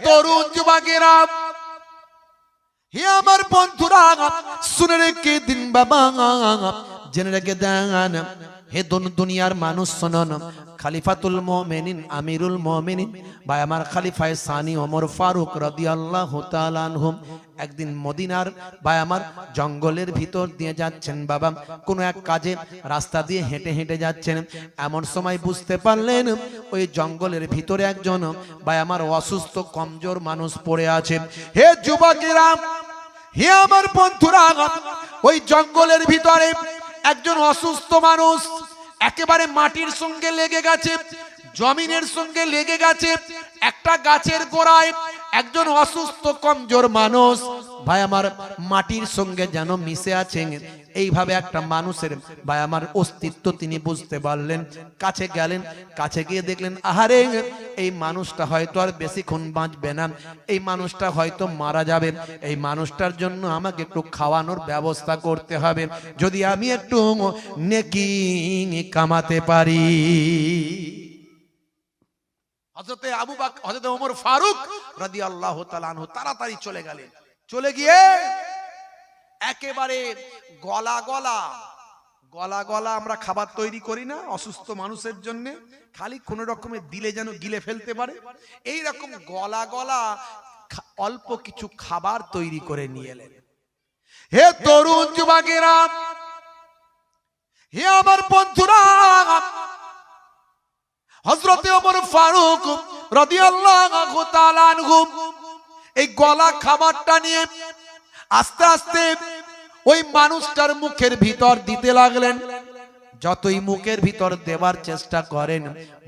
তরুণ যুবকেরা, হে আমার বন্ধুরা, শুনে রেখে দিন বাবা, জেনে রেখে দেন। হে দুনিয়ার মানুষ শুনুন, খলিফাতুল মুমিনিন আমিরুল মুমিনিন ভাই আমার খলিফায়ে সানি ওমর ফারুক রাদিয়াল্লাহু তাআলা আনহু একদিন মদিনার ভাই আমার জঙ্গলের ভিতর দিয়ে যাচ্ছেন বাবা, কোনো এক কাজে রাস্তা দিয়ে হেঁটে হেঁটে যাচ্ছেন। এমন সময় বুঝতে পারলেন ওই জঙ্গলের ভিতরে একজন ভাই আমার অসুস্থ কমজোর মানুষ পড়ে আছে। হে যুবকেরা, হে আমার বন্ধুরা, ওই জঙ্গলের ভিতরে একজন অসুস্থ মানুষ একেবারে মাটির সঙ্গে লেগে গেছে, জমিনের সঙ্গে লেগে গেছে। একটা গাছের গোড়ায় একজন অসুস্থ কমজোর মানুষ ভাই আমার মাটির সঙ্গে যেন মিশে আছেন। এইভাবে একটা মানুষের ভাই আমার অস্তিত্ব তিনি বুঝতে পারলেন। কাছে গেলেন, কাছে গিয়ে দেখলেন আহারে এই মানুষটা হয়তো আর বেশিক্ষণ বাঁচবে না, এই মানুষটা হয়তো মারা যাবে। এই মানুষটার জন্য আমাকে একটু খাওয়ানোর ব্যবস্থা করতে হবে, যদি আমি একটু নেকি কামাতে পারি। হযরতে আবু বকর, হযরতে ওমর ফারুক রাদিয়াল্লাহু তাআলা আনহু তাড়াতাড়ি চলে গেলেন। চলে গিয়ে একেবারে গলা গলা আমরা খাবার তৈরি করি না অসুস্থ মানুষের জন্য, খালি কোন রকমে দিলে যেন গিলে ফেলতে পারে, এই রকম গলা অল্প কিছু খাবার তৈরি করে নিয়ে এলেন। হে তরুণ যুবকেরা, হে আমার বন্ধুরা, হযরতে ওমর ফারুক রাদিয়াল্লাহু তাআলা আনহু এই গলা খাবারটা নিয়ে আস্তে আস্তে ওই মানুষটার মুখের ভিতর দিতে লাগলেন। যতই মুখের ভিতর দেওয়ার চেষ্টা করেন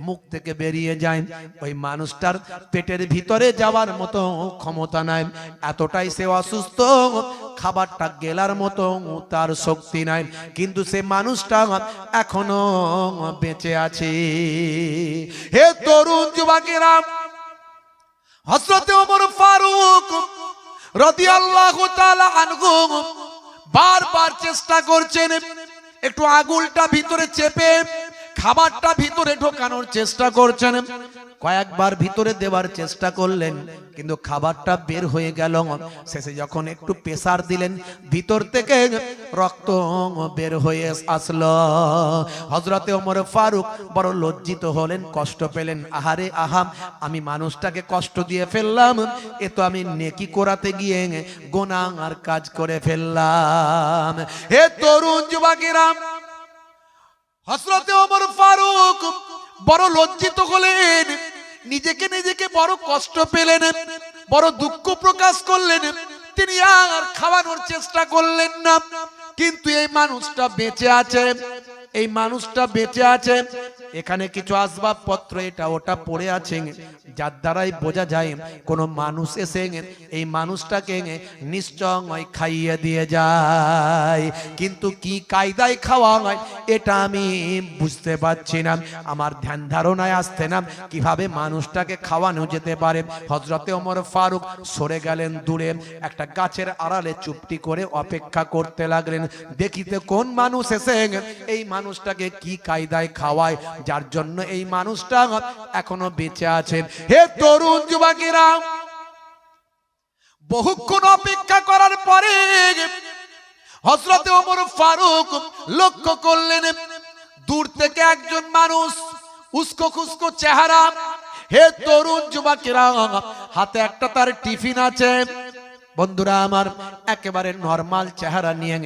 মুখ থেকে বেরিয়ে যায়, ওই মানুষটার পেটের ভিতরে যাওয়ার মতো ক্ষমতা নাই, এতটাই সে অসুস্থ, খাবারটা গেলার মতো তার শক্তি নাই, কিন্তু সে মানুষটা এখনো বেঁচে আছে। হে তরুণ যুবকেরা, হযরতে ওমর ফারুক রাদিয়াল্লাহু তাআলা আনহু বারবার চেষ্টা করছেন একটু আগুলটা ভিতরে চেপে খাবারটা ভিতরে ঢোকানোর চেষ্টা করছেন। কয়েকবার ভিতরে দেওয়ার চেষ্টা করলেন, কিন্তু খাবারটা বের হয়ে গেল। শেষে যখন একটু প্রেসার দিলেন, ভিতর থেকে রক্ত বের হয়ে আসলো। হযরতে ওমর ফারুক বড় লজ্জিত হলেন, কষ্ট পেলেন। আহারে আহাম, আমি মানুষটাকে কষ্ট দিয়ে ফেললাম, এ তো আমি নেকি করাতে গিয়ে গুনাহর কাজ করে ফেললাম। হে তরুণ যুবকেরা, হযরতে ওমর ফারুক বড় লজ্জিত হলেন, নিজেকে বড় কষ্ট পেলেন, বড় দুঃখ প্রকাশ করলেন। তিনি আর খাওয়ানোর চেষ্টা করলেন না, কিন্তু এই মানুষটা বেঁচে আছে, এই মানুষটা বেঁচে আছে। এখানে কিছু আসবাবপত্র এটা ওটা পড়ে আছে, যার দ্বারাই বোঝা যায় কোনো মানুষ এসে এই মানুষটাকে নিশ্চয় খাইয়ে দিয়ে যায়, কিন্তু কি কায়দায় খাওয়া হয় এটা আমি বুঝতে পারছি না, আমার ধ্যান ধারণায় আসছে না কিভাবে মানুষটাকে খাওয়ানো যেতে পারে। হযরতে ওমর ফারুক সরে গেলেন দূরে, একটা গাছের আড়ালে চুপটি করে অপেক্ষা করতে লাগলেন, দেখিতে কোন মানুষ এসে এই মানুষটাকে কি কায়দায় খাওয়ায়, যার জন্য এই মানুষটা এখনো বেঁচে আছে। হে তরুণ যুবকেরা, বহুক্ষণ অপেক্ষা করার পরে হযরতে ওমর ফারুক লক্ষ্য করলেন দূর থেকে একজন মানুষ, উস্কো খুস্কো চেহারা। হে তরুণ যুবকেরা, হাতে একটা তার টিফিন আছে। বন্ধুরা আমার, একেবারে নরমাল চেহারা নিয়ে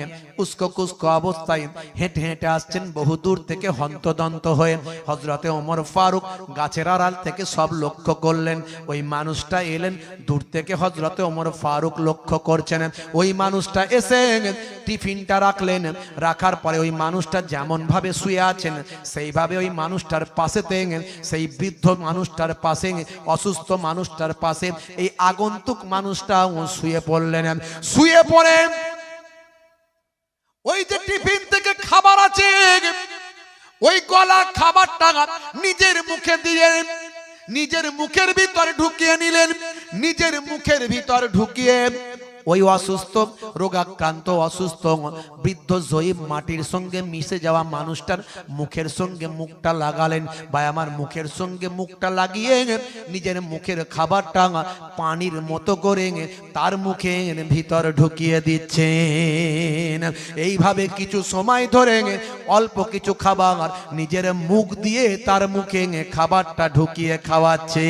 উস্কো কুস্কো অবস্থায় হেঁটে হেঁটে আসছেন বহু দূর থেকে হন্তদন্ত হয়ে। হযরতে ওমর ফারুক গাছের আড়াল থেকে সব লক্ষ্য করলেন, ওই মানুষটা এলেন দূর থেকে। হযরতে ওমর ফারুক লক্ষ্য করছেন, ওই মানুষটা এসে টিফিনটা রাখলেন, রাখার পরে ওই মানুষটা যেমন ভাবে শুয়ে আছেন সেইভাবে ওই মানুষটার পাশে সেই বৃদ্ধ মানুষটার পাশে, অসুস্থ মানুষটার পাশে এই আগন্তুক মানুষটা শুয়ে পড়লেন। শুয়ে পড়ে ওই যে টিফিন থেকে খাবার আছে, ওই গলা খাবারটা নিজের মুখে দিয়ে নিজের মুখের ভিতর ঢুকিয়ে নিলেন। নিজের মুখের ভিতর ঢুকিয়ে ওই অসুস্থ রোগাক্রান্ত অসুস্থ বৃদ্ধ জয়ীব মাটির সঙ্গে মিশে যাওয়া মানুষটার মুখের সঙ্গে মুখটা লাগালেন। ভাই আমার মুখের সঙ্গে মুখটা লাগিয়ে নিজের মুখের খাবারটা পানির মতো করে তার মুখের ভিতর ঢুকিয়ে দিচ্ছেন। এইভাবে কিছু সময় ধরে অল্প কিছু খাবার নিজের মুখ দিয়ে তার মুখে খাবারটা ঢুকিয়ে খাওয়াচ্ছে।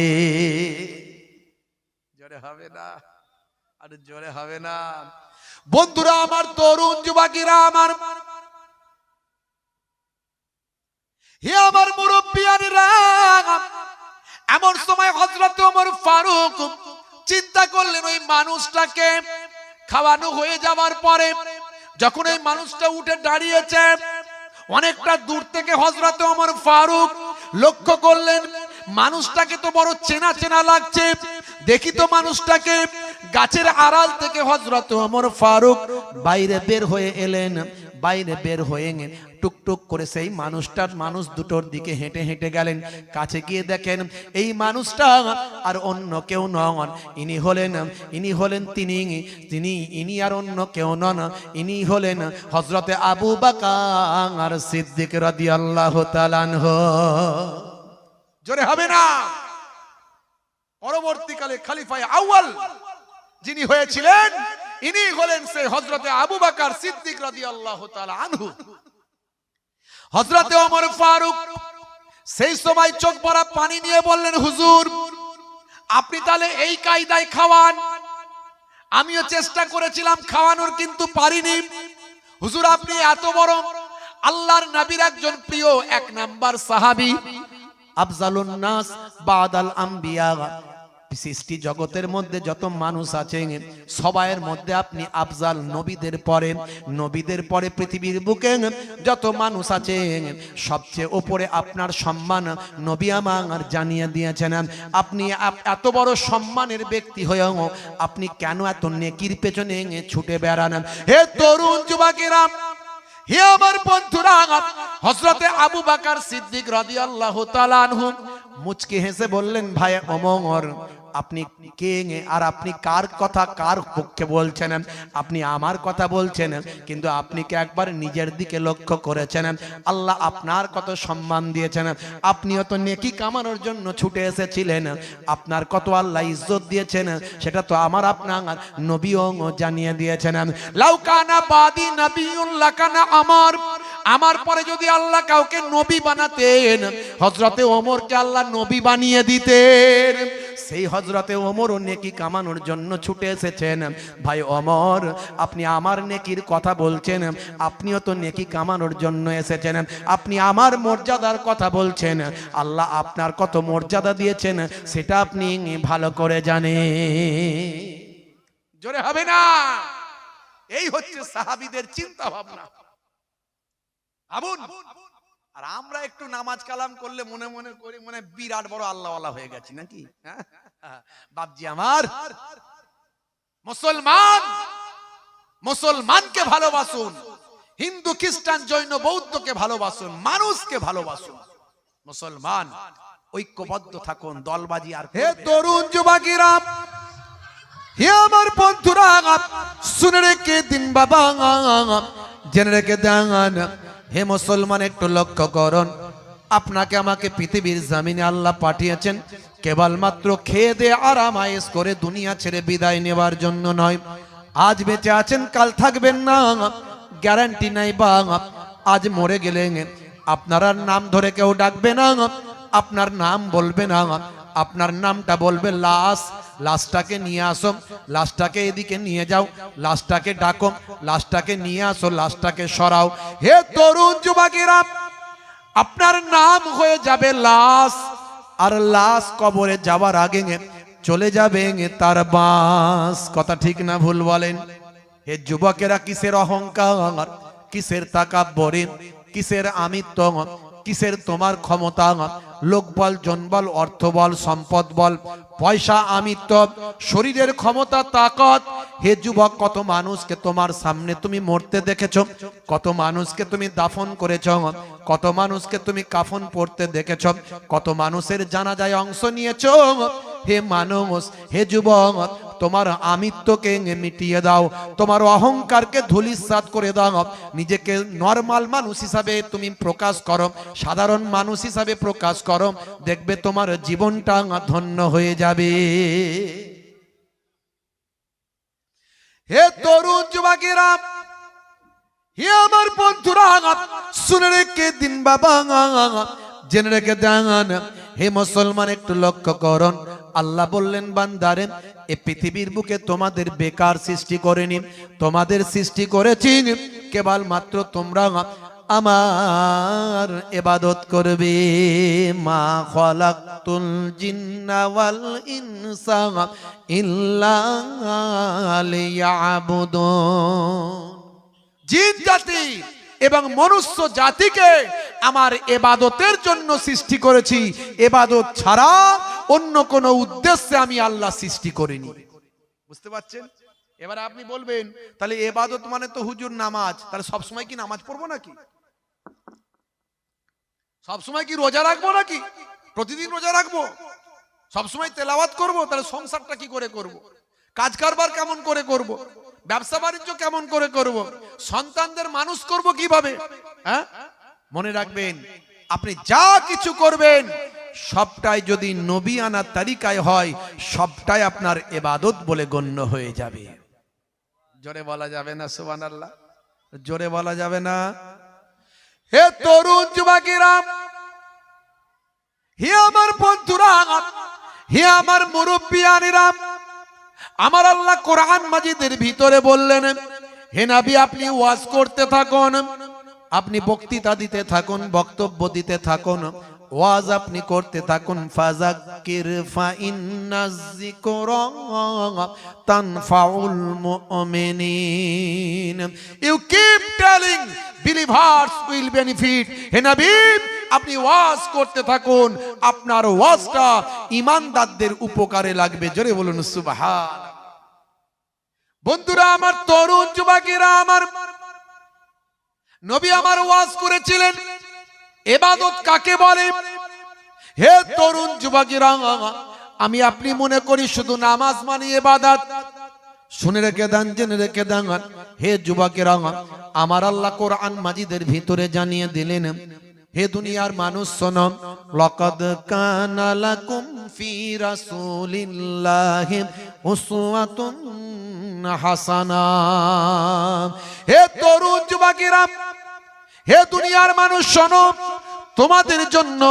জোরে হবে না, আর জোরে হবে না। বন্ধুরা আমার, তরুণ যুবকেরা আমার, হে আমার মুরব্বিয়ানেরা, এমন সময় হযরত ওমর ফারুক চিন্তা করলেন ওই মানুষটাকে খাওয়ানো হয়ে যাওয়ার পরে যখন এই মানুষটা উঠে দাঁড়িয়েছে, অনেকটা দূর থেকে হযরত ওমর ফারুক লক্ষ্য করলেন মানুষটাকে তো বড় চেনা চেনা লাগছে। দেখি তো মানুষটাকে। গাছের আড়াল থেকে হযরত ওমর ফারুক বাইরে বের হয়ে এলেন। বাইরে বের হয়ে টুকটুক করে সেই মানুষ দুটোর দিকে হেঁটে হেঁটে গেলেন। কাছে গিয়ে দেখেন এই মানুষটা আর অন্য কেউ নন, ইনি হলেন তিনি আর অন্য কেউ নন, ইনি হলেন হযরতে আবু বকর সিদ্দিক রাদিয়াল্লাহু তাআলা আনহু। জোরে হবে না। পরবর্তীকালে খলিফায়ে আউয়াল যিনি হয়েছিলেন ইনি হলেন সেই হযরতে আবু বকর সিদ্দিক রাদিয়াল্লাহু তাআলা আনহু। হযরতে ওমর ফারুক সেই সময় চোখ ভরা পানি নিয়ে বললেন, হুজুর আপনি তাহলে এই কায়দায় খাওয়ান। আমিও চেষ্টা করেছিলাম খাওয়ানোর, কিন্তু পারিনি। হুজুর আপনি এত বড় আল্লাহর নবীর একজন প্রিয় 1 নাম্বার সাহাবী, আফজালুন নাস বাদাল আম্বিয়া। সৃষ্টি জগতের মধ্যে যত মানুষ আছে সবাইয়ের মধ্যে আপনি আফজাল। নবীদের পরে পৃথিবীর বুকে যত মানুষ আছে সবচেয়ে উপরে আপনার সম্মান নবী আমার জানিয়ে দিয়েছেন। আপনি এত বড় সম্মানের ব্যক্তি হয়েও আপনি কেন এত নেকির পেছনে ছুটে বেড়ান? হে তরুণ যুবকেরা, হে আমার বন্ধুরা, হযরতে আবু বকর সিদ্দিক রাদিয়াল্লাহু তাআলা আনহু মুচকি হেসে বললেন, ভাই ওমর আপনি কে আর আপনি কার কথা কার পক্ষে বলছেন? আপনি আমার কথা বলছেন, কিন্তু আপনি কি একবার নিজের দিকে লক্ষ্য করেছেন? আল্লাহ আপনার কত সম্মান দিয়েছেন। আপনিও তো নেকি কামানোর জন্য ছুটে এসেছিলেন, আপনার কত আল্লাহ ইজ্জত দিয়েছেন সেটা তো আপনার নবীও জানিয়ে দিয়েছেন। লাউ কানা বাদি নবিয়ুন লাকানা আমার পরে যদি আল্লাহ কাউকে নবী বানাতেন হযরতে ওমরকে আল্লাহ নবী বানিয়ে দিতেন। সেই হযরতে ওমরও নেকি কামানোর জন্য ছুটে এসেছেন। ভাই ওমর আপনি আমার নেকির কথা বলছেন, আপনিও তো নেকি কামানোর জন্য এসেছেন। আপনি আমার মর্যাদার কথা বলছেন, আল্লাহ আপনার কত মর্যাদা দিয়েছেন সেটা আপনি ভালো করে জানেন। জোরে হবে না। এই হচ্ছে সাহাবীদের চিন্তা ভাবনা। আর আমরা একটু নামাজ কালাম করলে মনে মনে করি মনে বিরাট বড় আল্লাহওয়ালা হয়ে গেছি নাকি? বাপজি আমার, মুসলমানকে ভালোবাসুন, হিন্দু খ্রিস্টান জৈন বৌদ্ধকে ভালোবাসুন, মানুষকে ভালোবাসুন। মুসলমান ঐক্যবদ্ধ থাকুন, দলবাজি আর। হে তরুণ যুবকেরা, হে আমার বন্ধুরা, শুনে রেখে দিন বাবা, জেনে রেখে দেন। হে মুসলমান একটু লক্ষ্য করুন, আপনাকে আমাকে পৃথিবীর জমিনে আল্লাহ পাঠিয়েছেন কেবলমাত্র খেয়ে দে আরাম আয়েশ করে দুনিয়া ছেড়ে বিদায় নেওয়ার জন্য নয়। আজ বেঁচে আছেন কাল থাকবেন না, গ্যারান্টি নাই। বা আজ মরে গেলেন আপনার নাম ধরে কেউ ডাকবে না, আপনার নাম বলবে না, আপনার নামটা বলবে লাশ। লাশটাকে নিয়ে আসো, লাশটাকে এদিকে নিয়ে যাও, লাশটাকে ডাকো, লাশটাকে নিয়ে আসো, লাশটাকে সরাও। হে তরুণ যুবকেরা, আপনার নাম হয়ে যাবে লাশ, আর লাশ কবরে যাওয়ার আগে চলে যাবে তার বাস। কথা ঠিক না ভুল বলেন? হে যুবকেরা, কিসের অহংকার, কিসের তাকাব্বুরি, কিসের আমিত্ব, কিসের তোমার ক্ষমতা, লোকবল, জনবল, অর্থবল, সম্পদ বল, পয়সা, আমিত্ব, শরীরের ক্ষমতা, তাকত। হে যুবক, কত মানুষকে তোমার সামনে তুমি মরতে দেখেছো, কত মানুষকে তুমি দাফন করেছো, কত মানুষকে তুমি কাফন পরতে দেখেছো, কত মানুষের জানাজায় অংশ নিয়েছো। হে মানুষ, হে যুবক, তোমার আমিত্বকে মিটিয়ে দাও, তোমার অহংকারকে ধূলিসাৎ করে দাও, নিজেকে নরমাল মানুষ হিসাবে তুমি প্রকাশ করো, সাধারণ মানুষ হিসাবে প্রকাশ করো, দেখবে তোমার জীবনটা ধন্য হয়ে যাবে। হে তরুণ যুবকেরা, হে আমার বন্ধুরা, শুনে রেখে দিন বাবা, জেনে রেখে দেন। হে মুসলমান, একটু লক্ষ্য করুন, আল্লাহ বললেন বান্দারে, এই পৃথিবীর বুকে তোমাদের বেকার সৃষ্টি করেনি, তোমাদের সৃষ্টি করেছি কেবলমাত্র তোমরা আমার ইবাদত করবে। মা খালাকতুল জিন্না ওয়াল ইনসা ইল্লা লিয়াবুদুন। জিন জাতি এবং মনুষ্য জাতিকে আমার ইবাদতের জন্য সৃষ্টি করেছি, ইবাদত ছাড়া অন্য কোনো উদ্দেশ্যে আমি আল্লাহ সৃষ্টি করিনি। বুঝতে পারছেন? এবার আপনি বলবেন, তাহলে ইবাদত মানে তো হুজুর নামাজ, তাহলে সব সময় কি নামাজ পড়বো নাকি? সব সময় কি রোজা রাখবো নাকি? প্রতিদিন রোজা রাখবো? সব সময় তেলাওয়াত করব? তাহলে সংসারটা কি করে করব? কাজ কারবার কেমন করে করব? ব্যবসা বাণিজ্য কেমন করে করব? সন্তানদের মানুষ করব কিভাবে? হ্যাঁ, মনে রাখবেন, আপনি যা কিছু করবেন সবটাই যদি নবী আনা তারিকায় হয়, সবটাই আপনার ইবাদত বলে গণ্য হয়ে যাবে। জোরে বলা যাবে না সুবহানাল্লাহ? জোরে বলা যাবে না? হে তরুণ যুবকেরা, হে আমার বন্ধুরা, হে আমার মুরব্বিয়ানেরা, আমার আল্লাহ কোরআন মাজিদের ভিতরে বললেন, হে নবী আপনি ওয়াজ করতে থাকুন, আপনি বক্তৃতা দিতে থাকুন, বক্তব্য দিতে থাকুন, ওয়াজ আপনি করতে থাকুন। ফাযাক্কির ফাইন্নাজ যিকরা তানফাউল মুমিনিন। You keep telling, believers will benefit. হে নবী আপনি ওয়াজ করতে থাকুন, আপনার ওয়াজটা ঈমানদারদের উপকারে লাগবে। জোরে বলুন সুবহান। বন্ধুরা আমার, তরুণ যুবকেরা আমার, নবী আমার ওয়াজ করেছিলেন ইবাদত কাকে বলে। হে তরুণ যুবকেরা, আমি আপনি মনে করি শুধু নামাজ মানে ইবাদত। শুনে রেখে দেন, জেনে রেখে দেন, হে যুবকেরা, আমার আল্লাহ কোরআন মাজিদের ভিতরে জানিয়ে দিলেন, হে দুনিয়ার মানুষ শোনো, লাকাদ কানা লাকুম ফি রাসূলিল্লাহি উসওয়াতুন হাসানা। হে তরুণ যুবকেরা, হে দুনিয়ার মানুষ শোনো, তোমাদের জন্য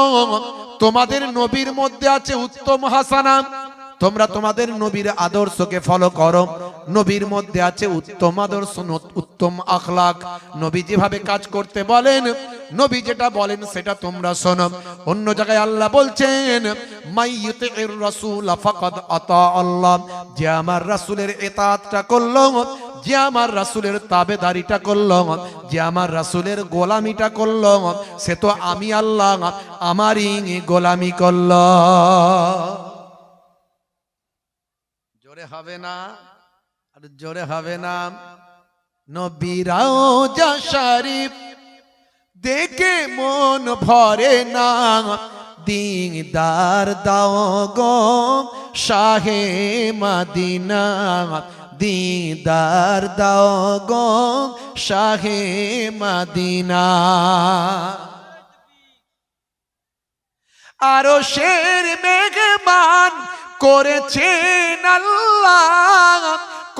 তোমাদের নবীর মধ্যে আছে উত্তম হাসানা। তোমরা তোমাদের নবীর আদর্শকে ফলো করো, নবীর মধ্যে আছে উত্তম আদর্শ, উত্তম আখলাক। নবী যেভাবে কাজ করতে বলেন, নবী যেটা বলেন সেটা তোমরা শোনো। অন্য জায়গায় আল্লাহ বলছেন, মাইয়ুতির রাসূল ফাকাদ আতা আল্লাহ, যে আমার রাসূলের ইতাআতটা করলো, যে আমার রাসূলের তাবেদারিটা করলো, যে আমার রাসূলের গোলামিটা করলো, সে তো আমি আল্লাহ আমারই গোলামি করলো। জোরে হবে না? আর জোরে হবে না? নবীর রওজা শরীফ দেখে মন ভরে না, দিদার দাও গো শাহে মদিনা, দিদার দাও গো শাহে মদিনা। আরো শের মেঘমান করেছেন আল্লাহ,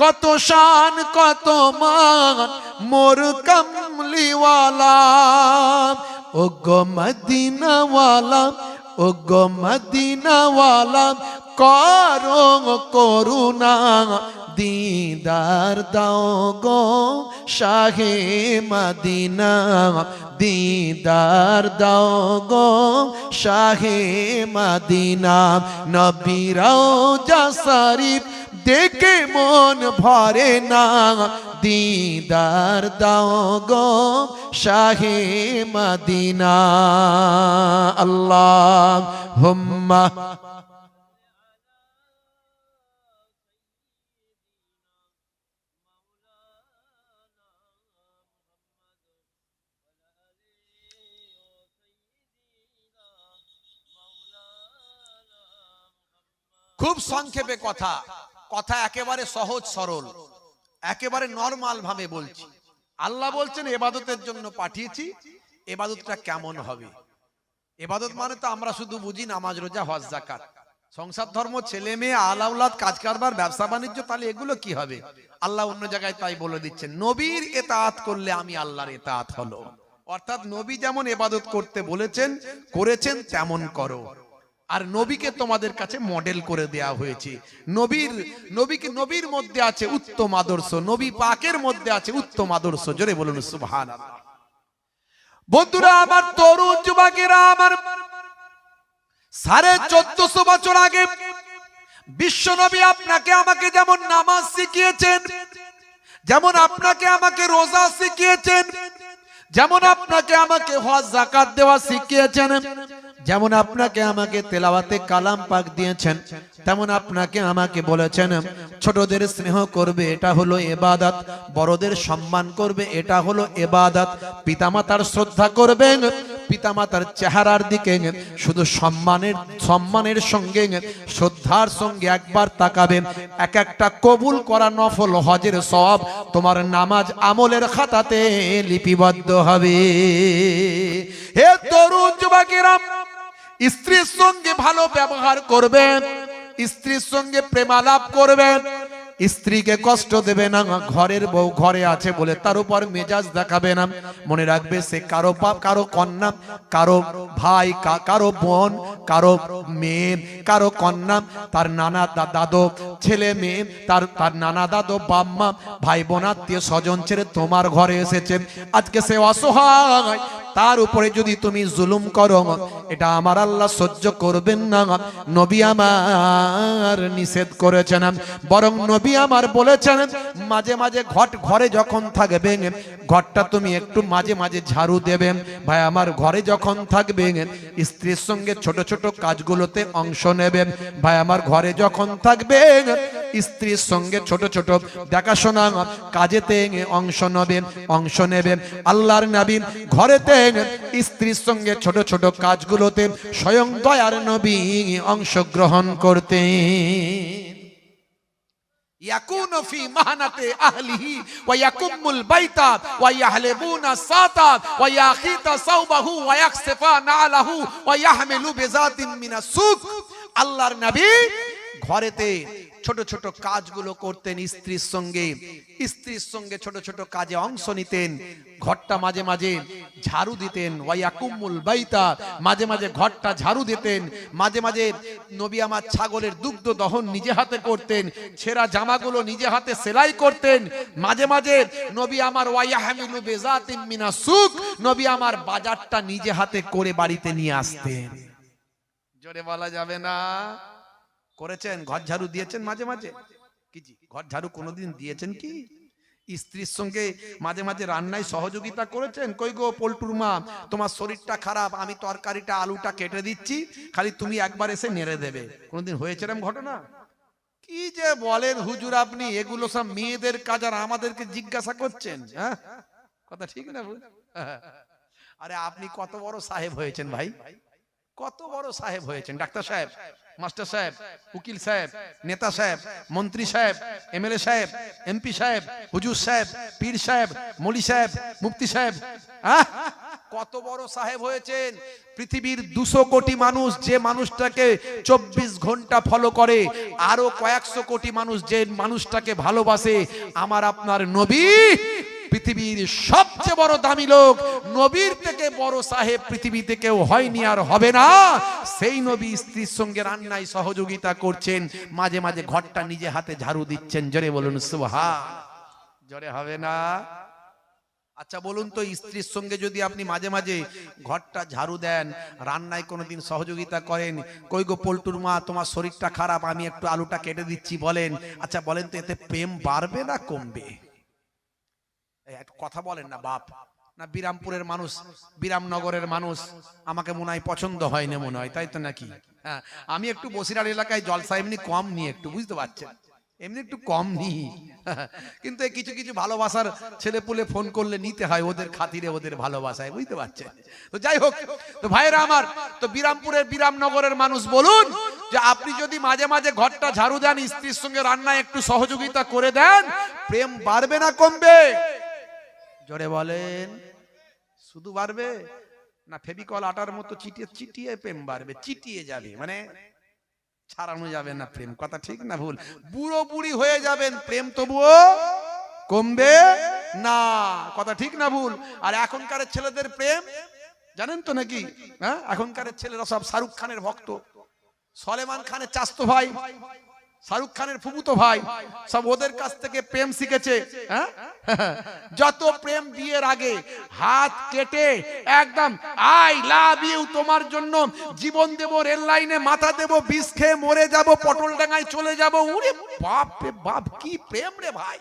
কত শান কত মান মোর কামলিওয়ালা। ও গো মদিনাওয়ালা, ও গো মদিনাওয়ালা, করো করুণা, দিদার দাও গো শাহে মদিনা, দিদার দাও গো শাহে মদিনা। নবীর রওজা শরীফ দেখে মন ভরে না, দিদার দাও গো শাহে মদিনা। আল্লাহুম্মা খুব সংক্ষেপে কথা, কথা একেবারে সহজ সরল, একেবারে নরমাল ভাবে বলছি। আল্লাহ বলছেন ইবাদতের জন্য পাঠিয়েছি, ইবাদতটা কেমন হবে? ইবাদত মানে তো আমরা শুধু বুঝি নামাজ, রোজা, হজ, যাকাত, সংসার ধর্ম, ছেলে মেয়ে, আলাউলাদ, কাজ কারবার, ব্যবসা বাণিজ্য, তাহলে এগুলো কি হবে? আল্লাহ অন্য জায়গায় তাই বলে দিচ্ছেন, নবীর ইতাআত করলে আমি আল্লাহর ইতাআত হলো। অর্থাৎ নবী যেমন ইবাদত করতে বলেছেন, করেছেন, তেমন করো। আর নবীকে তোমাদের কাছে মডেল করে দেয়া হয়েছে। নবীর মধ্যে আছে উত্তম আদর্শ, নবী পাকের মধ্যে আছে উত্তম আদর্শ। জোরে বলুন সুবহানাল্লাহ। বন্ধুরা আমার, তরুণ যুবকেরা আমার, 1450 বছর আগে বিশ্ব নবী আপনাকে আমাকে যেমন নামাজ শিখিয়েছেন, যেমন আপনাকে আমাকে রোজা শিখিয়েছেন, যেমন আপনাকে আমাকে হজ যাকাত দেওয়া শিখিয়েছেন, যেমন আপনাকে আমাকে তেলাওয়াতে কালাম পাক দিয়েছেন, তেমন আপনাকে আমাকে বলেছেন ছোটদের স্নেহ করবে, এটা হলো ইবাদত, বড়দের সম্মান করবে, এটা হলো ইবাদত, পিতামাতার শ্রদ্ধা করবেন, পিতামাতার চেহারার দিকে শুধু সম্মানের সঙ্গে শ্রদ্ধার সঙ্গে একবার তাকাবেন, এক একটা কবুল করা নফল হজের সওয়াব তোমার নামাজ আমলের খাতাতে লিপিবদ্ধ হবে। হে তরুণ যুবকেরা, স্ত্রীর সঙ্গে ভালো ব্যবহার করবেন, স্ত্রীর সঙ্গে প্রেমালাপ করবেন, স্ত্রীকে কষ্ট দেবে না। ঘরের বউ ঘরে আছে বলে তার উপর মেজাজ দেখাবে না। মনে রাখবে সে কারো বাপ, কারো কন্যা, কারো ভাই, কারো বোন, কারো মেয়ে, কারো কন্যা, তার নানা দাদু ছেলে মেয়ে, তার নানা দাদু বাম্মা ভাই বোন আত্মীয় স্বজন ছেড়ে তোমার ঘরে এসেছে। আজকে সে অসহায়, তার উপরে যদি তুমি জুলুম করো, এটা আমার আল্লাহ সহ্য করবেন না। নবী আমার নিষেধ করেছেন, বরং নবী আমার বলেছেন মাঝে মাঝে ঘরে যখন থাকবে, ঘরটা তুমি একটু মাঝে মাঝে ঝাড়ু দেবে। ভাই আমার, ঘরে যখন থাকবে স্ত্রীর সঙ্গে ছোট ছোট কাজগুলোতে অংশ নেবে। ভাই আমার, ঘরে যখন থাকবে স্ত্রীর সঙ্গে ছোট ছোট দেখাশোনা কাজেতে অংশ নেবে। আল্লাহর নবী ঘরেতে স্ত্রীর সঙ্গে ছোট ছোট কাজগুলোতে স্বয়ং দয়ার নবী অংশগ্রহণ করতেন। ইয়াকুনু ফি মাহনাতি আহলিহি ওয়া ইয়াকুমুল বাইতা ওয়া ইয়াহলিবুনা সাতা ওয়া ইয়াখিতা সাওবাহু ওয়া ইয়াকসিফা নালাহু ওয়া ইয়াহমিলু বিজাতিন মিনাস সুক। আল্লাহর নবী ঘরেতে ছোট ছোট কাজগুলো করতেন, স্ত্রীর সঙ্গে ছোট ছোট কাজে অংশ নিতেন, ঘরটা মাঝে মাঝে ঝাড়ু দিতেন। ওয়ায়াকুমুল বাইতা, মাঝে মাঝে ঘরটা ঝাড়ু দিতেন। মাঝে মাঝে নবী আমার ছাগলের দুগ্ধ দহন নিজে হাতে করতেন, ছেঁড়া জামাগুলো নিজে হাতে সেলাই করতেন। মাঝে মাঝে নবী আমার ওয়ায়াহমিলু বিজাতিন মিনাস সুক, নবী আমার বাজারটা নিজে হাতে করে বাড়িতে নিয়ে আসতেন। জোরে বলা যাবে না? করেছেন? ঘর ঝাড়ু দিয়েছেন মাঝে মাঝে? কি ঘর ঝাড়ু কোনোদিন দিয়েছেন কি? স্ত্রীর সঙ্গে মাঝে মাঝে রান্নায় সহযোগিতা করেছেন? কই গো পল্টুর মা, তোমার শরীরটা খারাপ, আমি তরকারিটা আলুটা কেটে দিচ্ছি, খালি তুমি একবার এসে নেড়ে দেবে। কোনোদিন হয়েছে এরকম ঘটনা? কি যে বলেন হুজুর আপনি, এগুলো সব মেয়েদের কাজ আর আমাদেরকে জিজ্ঞাসা করছেন? হ্যাঁ, কথা ঠিক না? আরে আপনি কত বড় সাহেব হয়েছেন ভাই, কত বড় সাহেব হয়েছেন। ডাক্তার সাহেব, মাস্টার সাহেব, উকিল সাহেব, নেতা সাহেব, মন্ত্রী সাহেব, এমএলএ সাহেব, এমপি সাহেব, হুজুর সাহেব, পীর সাহেব, মৌলী সাহেব, মুফতি সাহেব, কত বড় সাহেব হয়েছেন। পৃথিবীর 200 কোটি মানুষ যে মানুষটাকে 24 ঘন্টা ফলো করে, আরো কয়েকশো কোটি মানুষ যে মানুষটাকে ভালোবাসে, আমার আপনার নবী পৃথিবীর সবচেয়ে বড় দামি লোক। নবীর থেকে বড় সাহেব পৃথিবীতে কেউ হয়নি আর হবে না। সেই নবী স্ত্রীর সঙ্গে রান্নায় সহযোগিতা করছেন, মাঝে মাঝে ঘরটা নিজে হাতে ঝাড়ু দিচ্ছেন। জোরে বলুন সুবহান। জোরে হবে না? আচ্ছা বলুন তো, স্ত্রীর সঙ্গে যদি আপনি মাঝে মাঝে ঘরটা ঝাড়ু দেন, রান্নায় কোনোদিন সহযোগিতা করেন, কই গো পল্টুর মা, তোমার শরীরটা খারাপ, আমি একটু আলুটা কেটে দিচ্ছি, বলেন, আচ্ছা বলেন তো এতে প্রেম বাড়বে না কমবে? কথা বলেন না বাপ। না বিরামপুরের মানুষ, বিরামনগরের মানুষ আমাকে মনে হয় পছন্দ হয় না, মনে হয়, তাই তো নাকি? হ্যাঁ, আমি একটু বসিরহাট এলাকায় জলসা এমনি কম নিয়ে একটু, বুঝতে পারছেন? এমনি একটু কম নি, কিন্তু কিছু কিছু ভালোবাসার ছেলে পুলে ফোন করলে নিতে হয় ওদের খাতিরে, ওদের ভালোবাসায়, বুঝতে পারছেন? তো যাই হোক, তো ভাইরা আমার, তো বিরামপুরের বিরামনগরের মানুষ বলুন যে আপনি যদি মাঝে মাঝে ঘরটা ঝাড়ু দেন, স্ত্রীর সঙ্গে রান্নায় একটু সহযোগিতা করে দেন, প্রেম বাড়বে না কমবে? জোরে বলেন। শুধু বাড়বে না ফেভিকল আটার মতো চিটিয়ে চিটিয়ে প্রেম বাড়বে, চিটিয়ে যাবে, মানে ছাড়ানো যাবে না প্রেম। কথা ঠিক না ভুল? বুড়ো বুড়ি হয়ে যাবেন, প্রেম তবুও কমবে না। কথা ঠিক না ভুল? আর এখনকার ছেলেদের প্রেম জানেন তো নাকি? হ্যাঁ, এখনকার ছেলেরা সব শাহরুখ খানের ভক্ত, সলেমান খানের চাচতো ভাই, শাহরুখ খানের ফুফুতো ভাই, সব ওদের কাছ থেকে প্রেম শিখেছে। হ্যাঁ, যত প্রেম বিয়ের আগে হাত কেটে একদম আই লাভ ইউ, তোমার জন্য জীবন দেব, রেল লাইনে মাথা দেব, বিষ খেয়ে মরে যাব, পটল ডাঙায় চলে যাব। ওরে বাপ রে বাপ, কি প্রেম রে ভাই!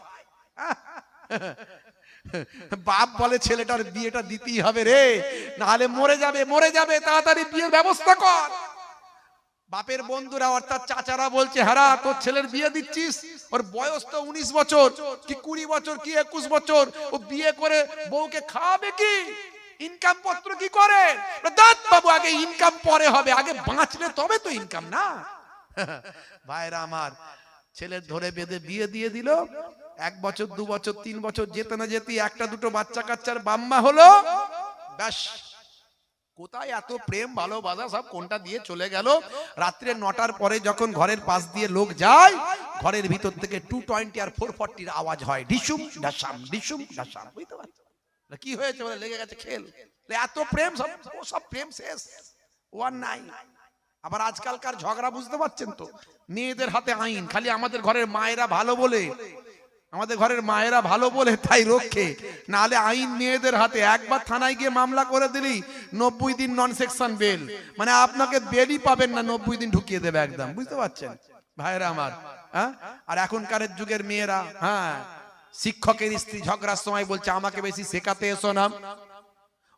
বাপ বলে ছেলেটার বিয়েটা দিতেই হবে রে, নাহলে মরে যাবে, মরে যাবে, তাড়াতাড়ি বিয়ের ব্যবস্থা কর। বাপের বন্ধুরা অর্থাৎ চাচারা বলছে, হারা তোর ছেলের বিয়ে দিচ্ছিস, ওর বয়স তো 19 বছর কি 20 বছর কি 21 বছর, ও বিয়ে করে বউকে খাওয়াবে কি? ইনকাম পত্র কি করে? দাঁত বাবু, আগে ইনকাম পরে হবে, আগে বাঁচলে তবে তো ইনকাম না। ভাইরা আমার, ছেলে ধরে বেঁধে বিয়ে দিয়ে দিল, 1 বছর 2 বছর 3 বছর যেতে না যেতে একটা দুটো বাচ্চা কাচ্চার বাম্মা হলো, ব্যাস। কোথায় এত প্রেম ভালোবাসা, সব কোনটা দিয়ে চলে গেল। রাত্রে 9টার পরে যখন ঘরের পাশ দিয়ে লোক যায়, ঘরের ভিতর থেকে 220 আর 440 আওয়াজ হয়, ডিসুম ডাসাম, ডিসুম ডাসাম। বুঝতে পারছো কি হয়েছে? বলে লেগে গেছে খেল। এত প্রেম, সব প্রেম শেষ, ওয়ান নাই। আবার আজকালকার ঝগড়া বুঝতে পারছেন তো, মেয়েদের হাতে আইন, খালি আমাদের ঘরের মায়েরা ভালো বলে, আমাদের ঘরের মায়েরা ভালো বলে তাই রক্ষে, নাহলে আইন মেয়েদের হাতে। একবার থানায় গিয়ে মামলা করে দিলি 90 দিন নন সেকশন বেল, মানে আপনাকে বেলই পাবেন না, 90 দিন ঢুকিয়ে দেবে একদম। বুঝতে পারছেন ভাইরা আমার? হ্যাঁ, আর এখনকার যুগের মেয়েরা, হ্যাঁ, শিক্ষকের স্ত্রী ঝগড়ার সময় বলছে আমাকে বেশি শেখাতে এসো না,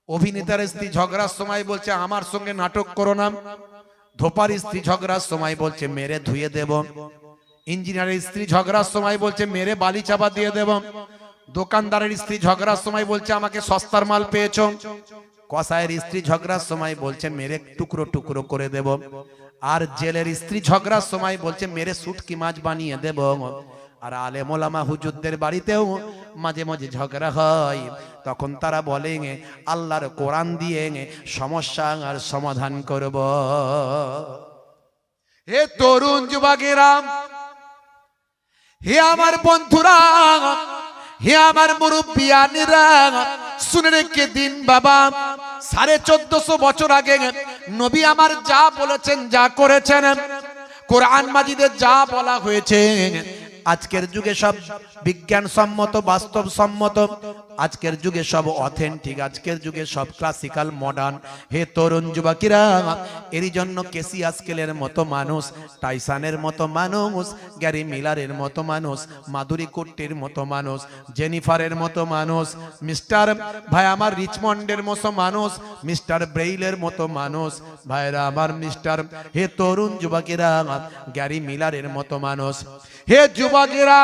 অভিনেতার স্ত্রী ঝগড়ার সময় বলছে আমার সঙ্গে নাটক করো না, ধোপার স্ত্রী ঝগড়ার সময় বলছে মেরে ধুয়ে দেব, ইঞ্জিনিয়ারের স্ত্রী ঝগড়ার সময় বলছে মেরে বালি চাপা দিয়ে দেব, দোকানদারের স্ত্রী ঝগড়ার সময় বলছে আমাকে সস্তার মাল পেয়েছো, কসাইয়ের স্ত্রী ঝগড়ার সময় বলছে মেরে টুকরো টুকরো করে দেব, আর জেলের স্ত্রী ঝগড়ার সময় বলছে মেরে শুটকি মাছ বানিয়ে দেব। আর আলেম ওলামা হুজুরদের বাড়িতেও মাঝে মাঝে ঝগড়া হয়, তখন তারা বলে আল্লাহর কোরআন দিয়ে সমস্যা আর সমাধান করব। হে তরুণ যুবকেরা, হে আমার বন্ধুরা, হে আমার মুরব্বিয়ানেরা, শুনে রেখে দিন বাবা, 1450 বছর আগে নবী আমার যা বলেছেন, যা করেছেন, কোরআন মাজিদে যা বলা হয়েছে, আজকের যুগে সব বিজ্ঞান সম্মত, বাস্তব সম্মত, আজকের যুগে সব অথেন্টিক, আজকের যুগে সব ক্লাসিক্যাল মডার্ন। হে তরুণ যুবকেরা, এরই জন্য কেসি আজকেলের মতো মানুষ, টাইসানের মতো মানুষ, গ্যারি মিলারের মতো মানুষ, মাধুরী কুট্টির মতো মানুষ, জেনিফারের মতো মানুষ, মিস্টার ভাই আমার রিচমন্ডের মতো মানুষ, মিস্টার ব্রেইলের মতো মানুষ, ভাইরা আমার মিস্টার, হে তরুণ যুবকেরা, গ্যারি মিলারের মতো মানুষ, হে যুবকেরা,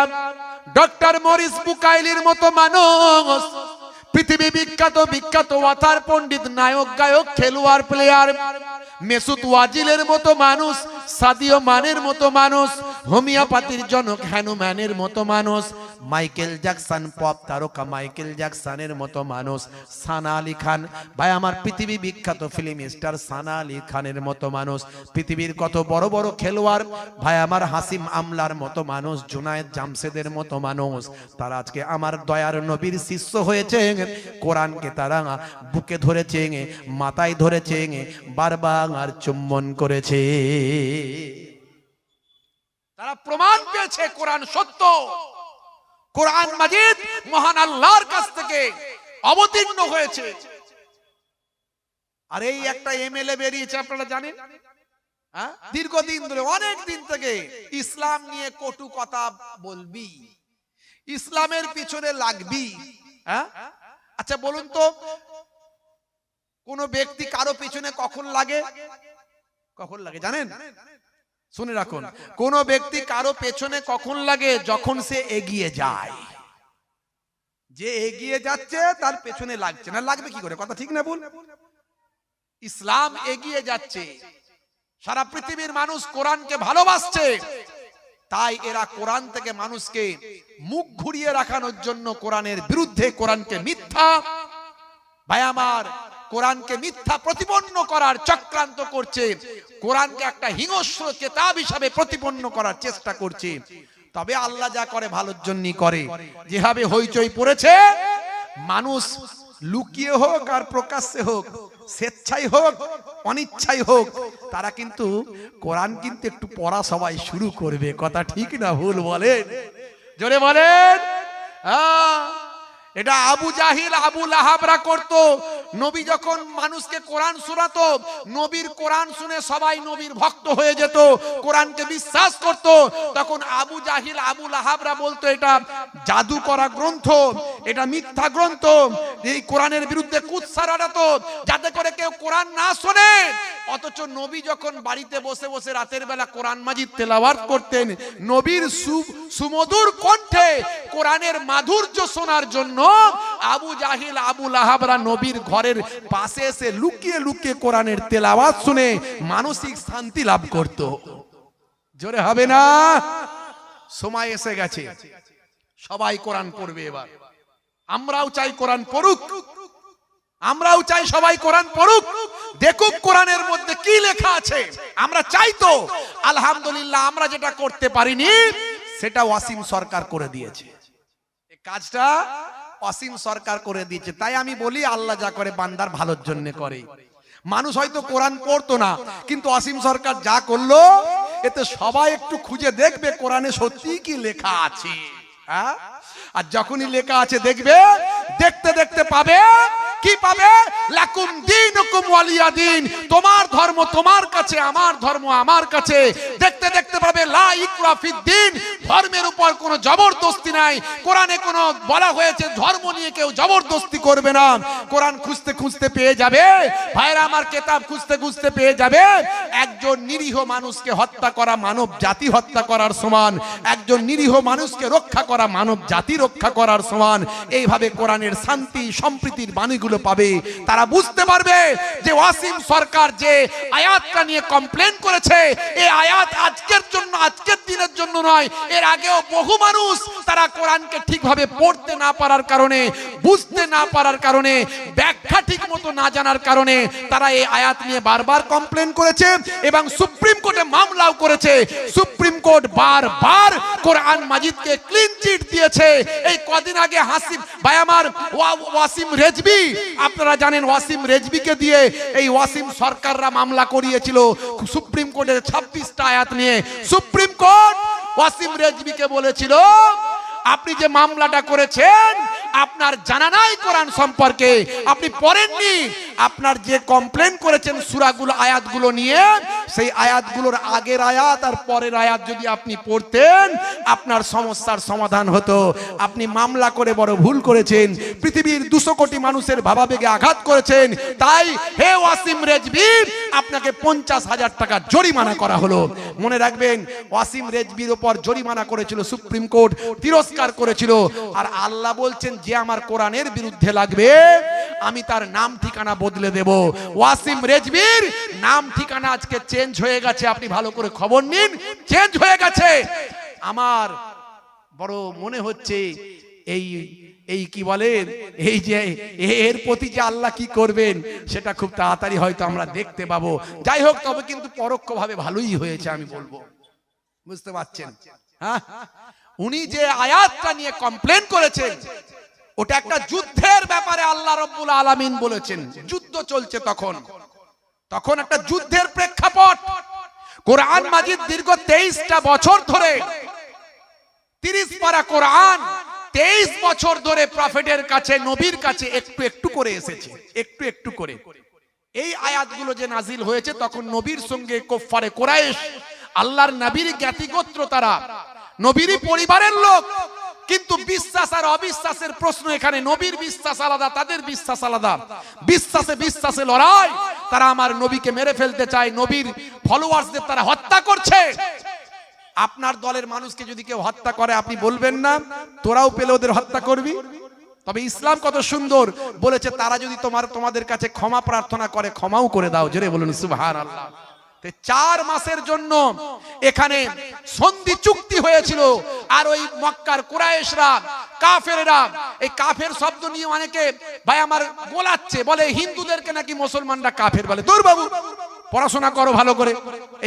ডক্টর মরিস বুকাইলির মতো মানুষ, পৃথিবী বিখ্যাত বিখ্যাত ওয়াথার পণ্ডিত, নায়ক গায়ক খেলোয়াড় প্লেয়ার মেসুত ওয়াজিলের মতো মানুষ, সাদিও মানের মতো মানুষ, হোমিওপ্যাথির জনক হ্যানুম্যানের মতো মানুষ, মাইকেল জ্যাকসন পপ তারকা মাইকেল জ্যাকসনের মতো মানুষ, সানা আলী খান ভাই আমার পৃথিবী বিখ্যাত ফিল্ম স্টার সানা আলী খানের মতো মানুষ, পৃথিবীর কত বড় বড় খেলোয়াড় ভাই আমার হাসিম আমলার মতো মানুষ, জুনায়েদ জামশেদের মতো মানুষ, তারা আজকে আমার দয়ার নবীর শিষ্য হয়েছে, কোরআনকে তারা বুকে ধরেছে, মাথায় ধরেছে, বারবার চুম্বন করেছে, তারা প্রমাণ পেয়েছে কোরআন সত্য, কোরআন মাজিদ মহান আল্লাহর কাছ থেকে অবতীর্ণ হয়েছে। আর এই একটা এমএলএ বেরিয়েছে, আপনারা জানেন, দীর্ঘদিন ধরে, অনেক দিন থেকে ইসলাম নিয়ে কটু কথা বলবি, ইসলামের পিছনে লাগবি। আচ্ছা বলুন তো, কোন ব্যক্তি কারো পিছনে কখন লাগে? কখন লাগে জানেন? শুনে রাখুন, কোন ব্যক্তি কারো পেছনে কখন লাগে? যখন সে এগিয়ে যায়। যে এগিয়ে যাচ্ছে তার পেছনে লাগছে না, লাগবে কি করে? কথা ঠিক না ভুল? ইসলাম এগিয়ে যাচ্ছে, সারা পৃথিবীর মানুষ কোরআনকে ভালোবাসছে, তাই এরা কোরআন থেকে মানুষকে মুখ ঘুরিয়ে রাখানোর জন্য কোরআনের বিরুদ্ধে, কোরআনকে মিথ্যা, ভাই আমার, কোরআনকে মিথ্যা প্রতিপন্ন করার চক্রান্ত করছে, কোরআনকে একটা হিংস্র কিতাব হিসাবে প্রতিপন্ন করার চেষ্টা করছে। তবে আল্লাহ যা করে ভালোর জন্যই করে। যেভাবে হইচই পড়েছে, মানুষ লুকিয়ে হোক আর প্রকাশ্যে হোক, স্বেচ্ছাই হোক অনিচ্ছাই হোক, তারা কিন্তু কোরআন কিন্তু একটু পড়া সবাই শুরু করবে। কথা ঠিক না ভুল বলেন? জোরে বলেন। এটা আবু জাহিল আবু লাহাবরা করত। নবী যখন মানুষকে কোরআন শোনাতো, নবীর কোরআন শুনে সবাই নবীর ভক্ত হয়ে যেত, কোরআনকে বিশ্বাস করত। তখন আবু জাহিল আবু লাহাবরা বলতো এটা জাদু করা গ্রন্থ, এটা মিথ্যা গ্রন্থ, এই কোরআনের বিরুদ্ধে কুৎসা রটাতো যাতে করে কেউ কোরআন না শোনে। অথচ নবী যখন বাড়িতে বসে বসে রাতের বেলা কোরআন মাজিদ তেলাওয়াত করতেন, নবীর সুমধুর কণ্ঠে কোরআনের মাধুর্য শোনার জন্য আবু জাহিল আবু লাহাবরা নবীর ঘরের পাশে এসে লুকিয়ে লুকিয়ে কোরআনের তেলাওয়াত শুনে মানসিক শান্তি লাভ করত। জোরে হবে না? সময় এসে গেছে, সবাই কোরআন পড়বে এবার। আমরাও চাই কোরআন পড়ুক, আমরাও চাই সবাই কোরআন পড়ুক, দেখুক কোরআনের মধ্যে কি লেখা আছে। আমরা চাই তো, আলহামদুলিল্লাহ, আমরা যেটা করতে পারিনি সেটা ওয়াসিম সরকার করে দিয়েছে। এই কাজটা ওয়াসিম সরকার করে দিয়েছে। তাই আমি বলি, আল্লাহ যা করে বান্দার ভালোর জন্য করে। মানুষ হয়তো কোরআন পড়তো না, কিন্তু ওয়াসিম সরকার যা করলো, এতে সবাই একটু খুঁজে দেখবে কোরআনে সত্যি কি লেখা আছে। হ্যাঁ, আর যখনই লেখা আছে দেখবে, দেখতে দেখতে পাবে কি পাবে? লাকুম দীনুকুম ওয়ালিয়া দিন, তোমার ধর্ম তোমার কাছে, আমার ধর্ম আমার কাছে। দেখতে দেখতে পাবে লা ইকরাহা ফিদ্দিন, ধর্মের উপর কোনো জবরদস্তি নাই। কোরআনে কোনো বলা হয়েছে ধর্ম নিয়ে কেউ জবরদস্তি করবে না। কোরআন খুঁজতে খুঁজতে পেয়ে যাবে, ভাইরা আমার, কিতাব খুঁজতে খুঁজতে পেয়ে যাবে। একজন নিরীহ মানুষকে হত্যা করা মানব জাতি হত্যা করার সমান, একজন নিরীহ মানুষকে রক্ষা করা মানব জাতি রক্ষা করার সমান। এইভাবে কোরআনের শান্তি সম্প্রীতির বাণীগুলো পাবে। তারা বুঝতে পারবে যে ওয়াসিম সরকার যে আয়াতটা নিয়ে কমপ্লেন করেছে, এই আয়াত আজকের জন্য, আজকের দিনের জন্য নয়, এর আগেও বহু মানুষ তারা কোরআনকে ঠিকভাবে পড়তে না পারার কারণে, বুঝতে না পারার কারণে, ব্যাখ্যা ঠিক মতো না জানার কারণে তারা এই আয়াত নিয়ে বারবার কমপ্লেন করেছে এবং সুপ্রিম কোর্টে মামলাও করেছে। সুপ্রিম কোর্ট বারবার কোরআন মাজিদকে ক্লিন চিট দিয়েছে। এই কদিন আগে হাসিব ভাই আমার, ওয়াসিম রেজভি, আপনারা জানেন ওয়াসিম রেজভিকে দিয়ে এই ওয়াসিম সরকাররা মামলা করিয়েছিল সুপ্রিম কোর্টের 26টা আয়াত নিয়ে। সুপ্রিম কোর্ট ওয়াসিম রেজভিকে বলেছিল, আপনি যে মামলাটা করেছেন আপনার জানা নাই কোরআন সম্পর্কে, আপনি পড়েননি। আপনার যে কমপ্লেন করেছেন সূরাগুলো, আয়াতগুলো নিয়ে, সেই আয়াতগুলোর আগের আয়াত আর পরের আয়াত যদি আপনি পড়তেন, আপনার সমস্যার সমাধান হতো। আপনি মামলা করে বড় ভুল করেছেন, পৃথিবীর 200 কোটি মানুষের ভাবাবেগে আঘাত করেছেন। তাই হে ওয়াসিম রেজভি, আপনাকে 50,000 টাকা জরিমানা করা হলো। মনে রাখবেন, ওয়াসিম রেজভির উপর জরিমানা করেছিল সুপ্রিম কোর্ট, তিরস্কার করেছিল। আর আল্লাহ বলছেন, যে আমার কোরআনের বিরুদ্ধে লাগবে আমি তার নাম ঠিকানা বদলে দেব। ওয়াসিম রেজভির নাম ঠিকানা আজকে চেঞ্জ হয়ে গেছে, আপনি ভালো করে খবর নিন, চেঞ্জ হয়ে গেছে। আমার বড় মনে হচ্ছে এই কি বলেন, এই যে এর প্রতি যে আল্লাহ কি করবেন সেটা খুব তাড়াতাড়ি হয়তো আমরা দেখতে পাবো। যাই হোক, তবে কিন্তু পরোক্ষভাবে ভালোই হয়েছে আমি বলবো, বুঝতে পারছেন? হ্যাঁ, উনি যে আয়াতটা নিয়ে কমপ্লেন করেছেন, ওটা একটা যুদ্ধের ব্যাপারে আল্লাহ রাব্বুল আলামিন বলেছেন। যুদ্ধ চলছে তখন একটা যুদ্ধের প্রেক্ষাপট। কোরআন মাজিদ দীর্ঘ 23টা বছর ধরে, 30 পারা কোরআন 23 বছর ধরে প্রফেটের কাছে, নবীর কাছে একটু একটু করে এসেছে, একটু একটু করে। এই আয়াতগুলো যে নাজিল হয়েছে, তখন নবীর সঙ্গে কুফফারে কুরাইশ, আল্লাহর নবীর জ্ঞাতিগোত্র, তারা নবীরই পরিবারের লোক, কিন্তু বিশ্বাস আর অবিশ্বাসের প্রশ্ন এখানে। নবীর বিশ্বাস আলাদা, তাদের বিশ্বাস আলাদা। বিশ্বাসে লড়াই, তারা আমার নবীকে মেরে ফেলতে চায়, নবীর ফলোয়ার্সদের তারা হত্যা করছে। আপনার দলের মানুষকে যদি কেউ হত্যা করে আপনি বলবেন না তোরাও পেলে ওদের হত্যা করবি? তবে ইসলাম কত সুন্দর বলেছে, তারা যদি তোমাদের কাছে ক্ষমা প্রার্থনা করে ক্ষমাও করে দাও। জোরে বলুন সুবহানাল্লাহ। 4 মাসের জন্য এখানে সন্ধি চুক্তি হয়েছিল। আর ওই মক্কার কুরাইশরা, কাফেররা, এই কাফের শব্দ নিয়ে অনেকে ভাই আমার গোলাচ্ছে, বলে হিন্দুদেরকে নাকি মুসলমানরা কাফের বলে। দূর বাবু, পড়াশোনা করো ভালো করে।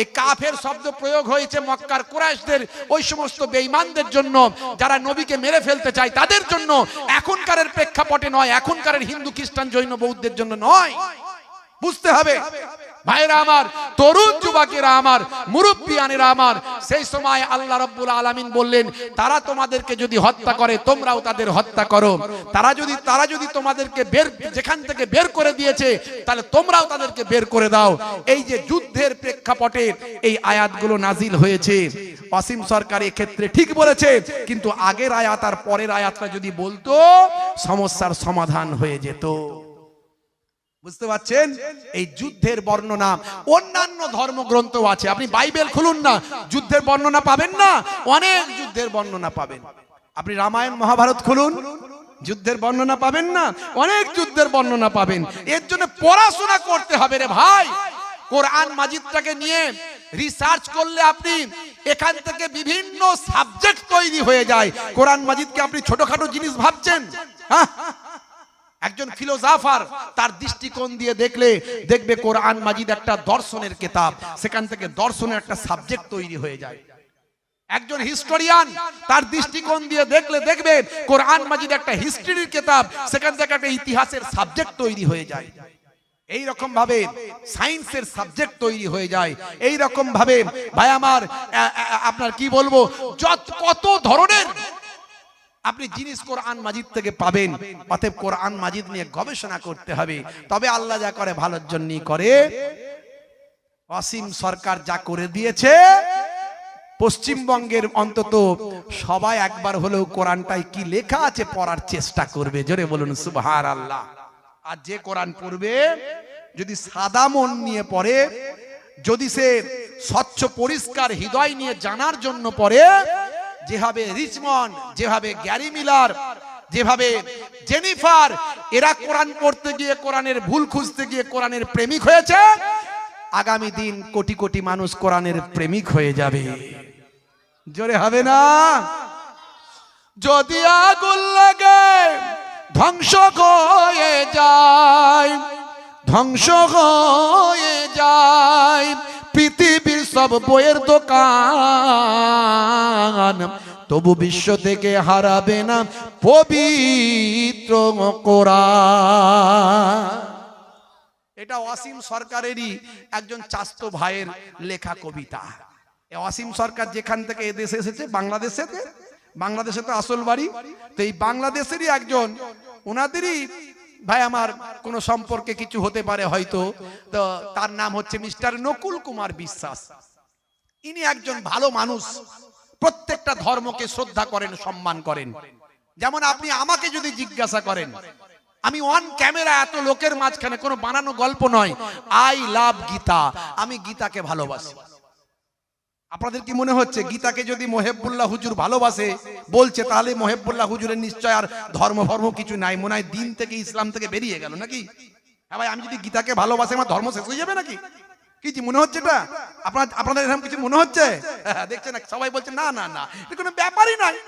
এই কাফের শব্দ প্রয়োগ হয়েছে মক্কার কুরাইশদের, ওই সমস্ত বেঈমানদের জন্য যারা নবীকে মেরে ফেলতে চায় তাদের জন্য, এখনকারের প্রেক্ষাপটে নয়, এখনকার হিন্দু খ্রিস্টান জৈন বৌদ্ধের জন্য নয়। বুঝতে হবে ভাইরা আমার, তরুণ যুবকেরা আমার, মুরব্বিয়ানেরা আমার। সেই সময় আল্লাহ রাব্বুল আলামিন বললেন, তারা তোমাদেরকে যদি হত্যা করে তোমরাও তাদের হত্যা করো। তারা যদি তোমাদেরকে যেখান থেকে বের করে দিয়েছে তাহলে তোমরাও তাদেরকে বের করে দাও। এই যে যুদ্ধের প্রেক্ষাপটে এই আয়াতগুলো নাজিল হয়েছে। ওয়াসিম সরকার এক্ষেত্রে ঠিক বলেছে, কিন্তু আগের আয়াত আর পরের আয়াতটা যদি বলতো সমস্যার সমাধান হয়ে যেত। বুঝতে পারছেন? এই যুদ্ধের বর্ণনা অন্যান্য ধর্মগ্রন্থ আছে। আপনি বাইবেল খুলুন না, যুদ্ধের বর্ণনা পাবেন না? অনেক যুদ্ধের বর্ণনা পাবেন। আপনি রামায়ণ মহাভারত খুলুন, যুদ্ধের বর্ণনা পাবেন না? অনেক যুদ্ধের বর্ণনা পাবেন। এর জন্য পড়াশোনা করতে হবে রে ভাই। কোরআন মাজিদটাকে নিয়ে রিসার্চ করলে আপনি এখান থেকে বিভিন্ন সাবজেক্ট তৈরি হয়ে যায়। কোরআন মাজিদকে আপনি ছোটখাটো জিনিস ভাবছেন? হ্যাঁ, একজন ফিলোসফার তার দৃষ্টিকোণ দিয়ে দেখবে কোরআন মাজিদ একটা দর্শনের কিতাব, সেখান থেকে দর্শনের একটা সাবজেক্ট তৈরি হয়ে যায়। একজন হিস্টোরিয়ান তার দৃষ্টিকোণ দিয়ে দেখবে কোরআন মাজিদ একটা হিস্ট্রির কিতাব, সেখান থেকে একটা ইতিহাসের সাবজেক্ট তৈরি হয়ে যায়। এই রকম ভাবে সায়েন্সের সাবজেক্ট তৈরি হয়ে যায়। এই রকম ভাবে ভাই আমার আপনার কি বলবো, কত ধরনের আপনি জিনিস কোরআন মাজিদ থেকে পাবেন। অতএব কোরআন মাজিদ নিয়ে গবেষণা করতে হবে। তবে আল্লাহ যা করে ভালোর জন্যই করে। ওয়াসিম সরকার যা করে দিয়েছে, পশ্চিমবঙ্গের অন্তত সবাই একবার হলেও কোরআনটাই কি লেখা আছে পড়ার চেষ্টা করবে। জোরে বলুন সুবহানাল্লাহ। আর যে কোরআন পড়বে যদি সাদা মন নিয়ে পড়ে, যদি সে স্বচ্ছ পরিষ্কার হৃদয় নিয়ে জানার জন্য পড়ে, যেভাবে রিচমন্ড, যেভাবে গ্যারি মিলার, যেভাবে জেনিফার, এরা কোরআন পড়তে গিয়ে, কোরআনের ভুল খুঁজতে গিয়ে কোরআনের প্রেমিক হয়েছে, আগামী দিন কোটি কোটি মানুষ কোরআনের প্রেমিক হয়ে যাবে। জোরে হবে না? যদি আগুন লাগে ধ্বংস হয়ে যায়, ধ্বংস হয়ে যায় পৃথিবীর সব বইয়ের দোকান, তবু বিশ্ব থেকে হারাবে না পবিত্র কোরআন। এটা ওয়াসিম সরকারেরই একজন চাস্তো ভাইয়ের লেখা কবিতা। ওয়াসিম সরকার যেখান থেকে এদেশে এসেছে, বাংলাদেশে তো আসল বাড়ি, তো এই বাংলাদেশেরই একজন, ওনাদেরই ভাই আমার কোন সম্পর্কে কিছু হতে পারে হয়তো, তো তার নাম হচ্ছে মিস্টার নকুল কুমার বিশ্বাস। ইনি একজন ভালো মানুষ, প্রত্যেকটা ধর্মকে শ্রদ্ধা করেন, সম্মান করেন। যেমন আপনি আমাকে যদি জিজ্ঞাসা করেন, আমি অন ক্যামেরা এত লোকের মাঝখানে, কোনো বানানো গল্প নয়, আই লাভ গীতা, আমি গীতাকে ভালোবাসি। আপনাদের কি মনে হচ্ছে গীতাকে যদি মোহেবুল্লাহ হুজুর ভালোবাসে বলছে, তাহলে মোহেবুল্লাহ হুজুরের নিশ্চয় আর ধর্ম কিছু নাই, মনে হয় দিন থেকে ইসলাম থেকে বেরিয়ে গেল নাকি? হ্যাঁ ভাই, আমি যদি গীতাকে ভালোবাসি আমার ধর্ম শেষ হয়ে যাবে নাকি? কি মনে হচ্ছে এটা? আপনাদের এরকম কিছু মনে হচ্ছে? দেখছেন সবাই বলছে না না না, এটা কোনো ব্যাপারই নয়।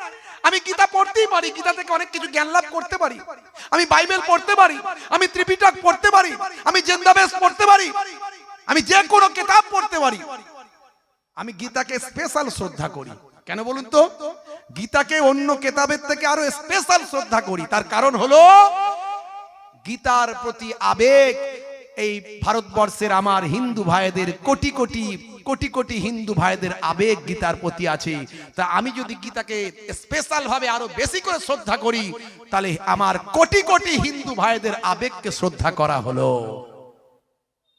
আমি গীতা পড়তেই পারি, গীতা থেকে অনেক কিছু জ্ঞান লাভ করতে পারি। আমি বাইবেল পড়তে পারি, আমি ত্রিপিটক পড়তে পারি, আমি জেন্দাবেশ পড়তে পারি, আমি যে কোনো কিতাব পড়তে পারি। আমি গীতাকে স্পেশাল শ্রদ্ধা করি। কেন বলুন তো? গীতাকে অন্য কিতাবের থেকে আরো স্পেশাল শ্রদ্ধা করি। তার কারণ হলো গীতার প্রতি আবেগ এই ভারতবর্ষের আমার হিন্দু ভাইদের, কোটি কোটি হিন্দু ভাইদের আবেগ গীতার প্রতি আছে। তা আমি যদি গীতাকে স্পেশাল ভাবে আরো বেশি করে শ্রদ্ধা করি, তাহলে আমার কোটি কোটি হিন্দু ভাইদের আবেগকে শ্রদ্ধা করা হলো।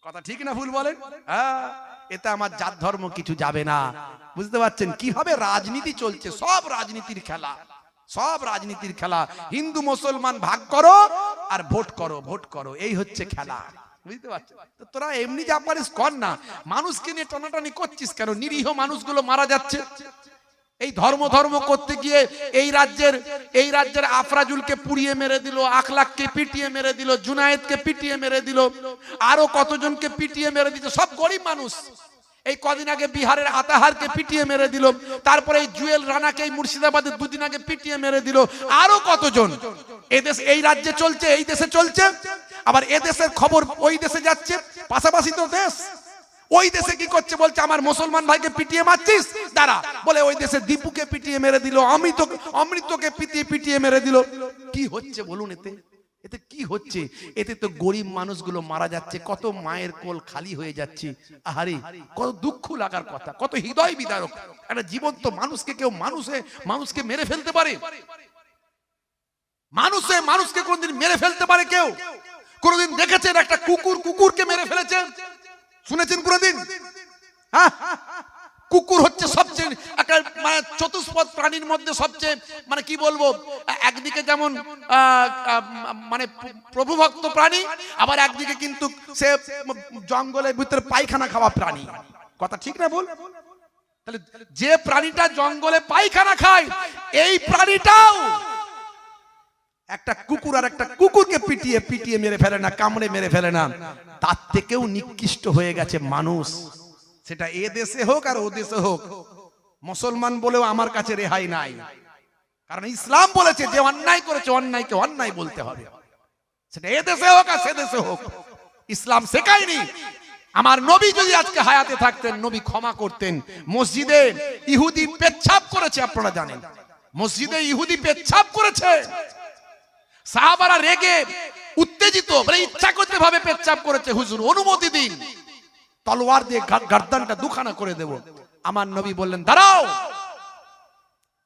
কথা ঠিক না ভুল বলেন? হ্যাঁ, এতে আমার জাত ধর্ম কিছু যাবে না। বুঝতে পারছেন কিভাবে রাজনীতি চলছে? সব রাজনীতির খেলা, সব রাজনীতির খেলা। হিন্দু মুসলমান ভাগ করো আর ভোট করো, এই হচ্ছে খেলা। বুঝতে পারছো? তো তোরা এমনি যা পারিস কর না, মানুষকে নিয়ে টানাটানি করছিস কেন? নিরীহ মানুষগুলো মারা যাচ্ছে। এই ধর্ম ধর্ম করতে গিয়ে এই রাজ্যের আফরাজুলকে পুড়িয়ে মেরে দিল, আখলাককে পিটিয়ে মেরে দিল, জুনায়েদকে পিটিয়ে মেরে দিল, আরো কতজনকে পিটিয়ে মেরে দিল, সব গরিব মানুষ। এই কদিন আগে বিহারের আতাহারকে পিটিয়ে মেরে দিল, তারপরে এই জুয়েল রানাকে এই মুর্শিদাবাদের দুদিন আগে পিটিয়ে মেরে দিল, আরো কতজন। এদেশ এই রাজ্যে চলছে, এই দেশে চলছে, আবার এ দেশের খবর ওই দেশে যাচ্ছে, পাশাপাশি তো দেশ। ওই দেশে কি করছে বলছে আমার মুসলমান ভাইকে পিটিয়ে মারছিস, দাঁড়া, বলে ওই দেশে দীপুকে পিটিয়ে মেরে দিল, অমৃতকে পিটিয়ে মেরে দিল। কি হচ্ছে বলুন এতে? এতে কি হচ্ছে? এতে তো গরিব মানুষগুলো মারা যাচ্ছে, কত মায়ের কোল খালি হয়ে যাচ্ছে। আহারে, কত দুঃখ লাগার কথা, কত হৃদয় বিদারক। একটা জীবন্ত মানুষকে কেউ মানুষকে মেরে ফেলতে পারে? মানুষকে কোনদিন মেরে ফেলতে পারে কেউ? কোনদিন দেখেছেন একটা কুকুরকে মেরে ফেলেছে? শুনেছেন কোনদিন? হ্যাঁ, কুকুর হচ্ছে সবচেয়ে একটা মানে চতুষ্পদ প্রাণীর মধ্যে সবচেয়ে মানে কি বলবো, একদিকে যেমন মানে প্রভুভক্ত প্রাণী, আবার একদিকে কিন্তু সে জঙ্গলের ভিতরে পায়খানা খাওয়া প্রাণী। কথা ঠিক না বল? তাহলে যে প্রাণীটা জঙ্গলে পায়খানা খায়, এই প্রাণীটাও একটা কুকুর আর একটা কুকুরকে পিটিয়ে মেরে ফেলে না, কামড়ে মেরে ফেলে না, তার থেকেও নিকৃষ্ট হয়ে গেছে মানুষ। সেটা এ দেশে হোক আর ও দেশে হোক, মুসলমান বলেও আমার কাছে রেহাই নাই। কারণ ইসলাম বলেছে যে অন্যায় করেছে অন্যায়কে অন্যায় বলতে হবে, সেটা এ দেশে হোক আর সে দেশে হোক। ইসলাম শেখায়নি। আমার নবী যদি আজকে হায়াতে থাকতেন, নবী ক্ষমা করতেন। মসজিদে ইহুদি পেচ্ছাপ করেছে, আপনারা জানেন, মসজিদে ইহুদি পেচ্ছাপ করেছে। সাহাবারা রেগে উত্তেজিত, বলে ইচ্ছা করতে ভাবে পেচ্ছাপ করেছে, হুজুর অনুমতি দিন, তলোয়ার দিয়ে গর্দানটা দুখানা করে দেব। আমার নবী বললেন দাঁড়াও,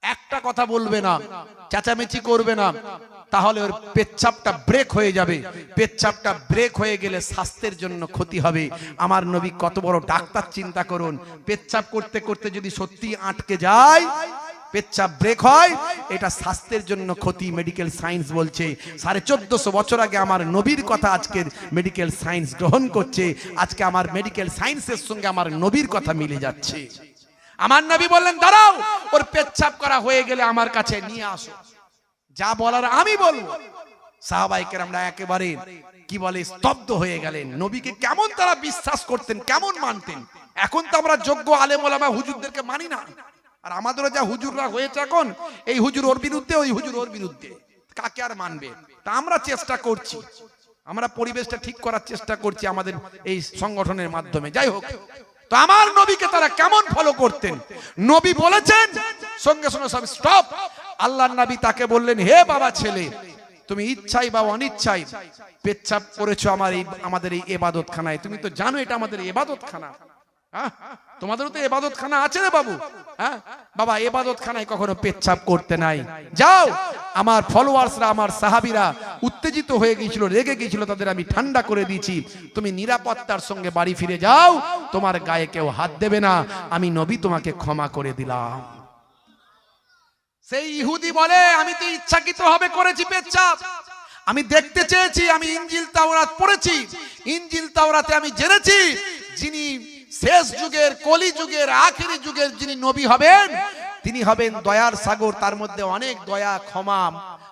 একটা কথা বলবে না, চেঁচামেচি করবে না, তাহলে ওর পেচ্ছাপটা ব্রেক হয়ে যাবে। পেচ্ছাপটা ব্রেক হয়ে গেলে স্বাস্থ্যের জন্য ক্ষতি হবে। আমার নবী কত বড় ডাক্তার, চিন্তা করুন। পেচ্ছাপ করতে করতে যদি সত্যি আটকে যায়, পেচ্ছাপ ব্রেক হয়, এটা স্বাস্থ্যের জন্য ক্ষতি। মেডিকেল সায়েন্স বলছে 1450 বছর আগে আমার নবীর কথা আজকের মেডিকেল সায়েন্স গ্রহণ করছে। আজকে আমার মেডিকেল সায়েন্সের সঙ্গে আমার নবীর কথা মিলে যাচ্ছে। আমার নবী বললেন দাঁড়াও, ওর পেচ্ছাপ করা হয়ে গেলে আমার কাছে নিয়ে আসো, যা বলার আমি বলবো। সাহাবায়ে কেরামরা একেবারে কি বলে স্তব্ধ হয়ে গেলেন। নবীকে কেমন তারা বিশ্বাস করতেন, কেমন মানতেন। এখন তো আমরা যোগ্য আলেম ওলামা হুজুরদেরকে মানি না। আর আমাদেরও যা হুজুররা হয়েছে এখন, এই হুজুর ওর বিরুদ্ধে, ওই হুজুর ওর বিরুদ্ধে, কাকে আর মানবে? তা আমরা চেষ্টা করছি, আমরা পরিবেশটা ঠিক করার চেষ্টা করছি আমাদের এই সংগঠনের মাধ্যমে। যাই হোক, তো আমার নবীকে তারা কেমন ফলো করতেন? নবী বলেছেন, সঙ্গে সঙ্গে সব স্টপ। আল্লাহর নবী তাকে বললেন, হে বাবা ছেলে, তুমি ইচ্ছাই বা অনিচ্ছাই পেচ্ছাপ করেছো আমাদের এই ইবাদতখানায়। তুমি তো জানো এটা আমাদের ইবাদতখানা। তোমাদেরও তো ইবাদতখানা আছে রে বাবু। হ্যাঁ বাবা, ইবাদতখানায় কখনো পেচ্ছাপ করতে নাই। যাও, আমার ফলোয়ার্সরা, আমার সাহাবীরা উত্তেজিত হয়ে গিয়েছিল, রেগে গিয়েছিল, তাদের আমি ঠান্ডা করে দিয়েছি। তুমি নিরাপত্তার সঙ্গে বাড়ি ফিরে যাও, তোমার গায়ে কেউ হাত দেবে না, আমি নবী তোমাকে ক্ষমা করে দিলাম। সেই ইহুদি বলে, আমি তো ইচ্ছাকৃতভাবে করেছি পেচ্ছাপ, আমি দেখতে চেয়েছি, আমি ইনজিল তাওরাত পড়েছি, ইনজিল তাওরাতে আমি জেনেছি যিনি শেষ যুগের, কলি যুগের, আখিরি যুগের যিনি নবী হবেন, তিনি হবেন দয়ার সাগর। তার মধ্যে অনেক দয়া, ক্ষমা,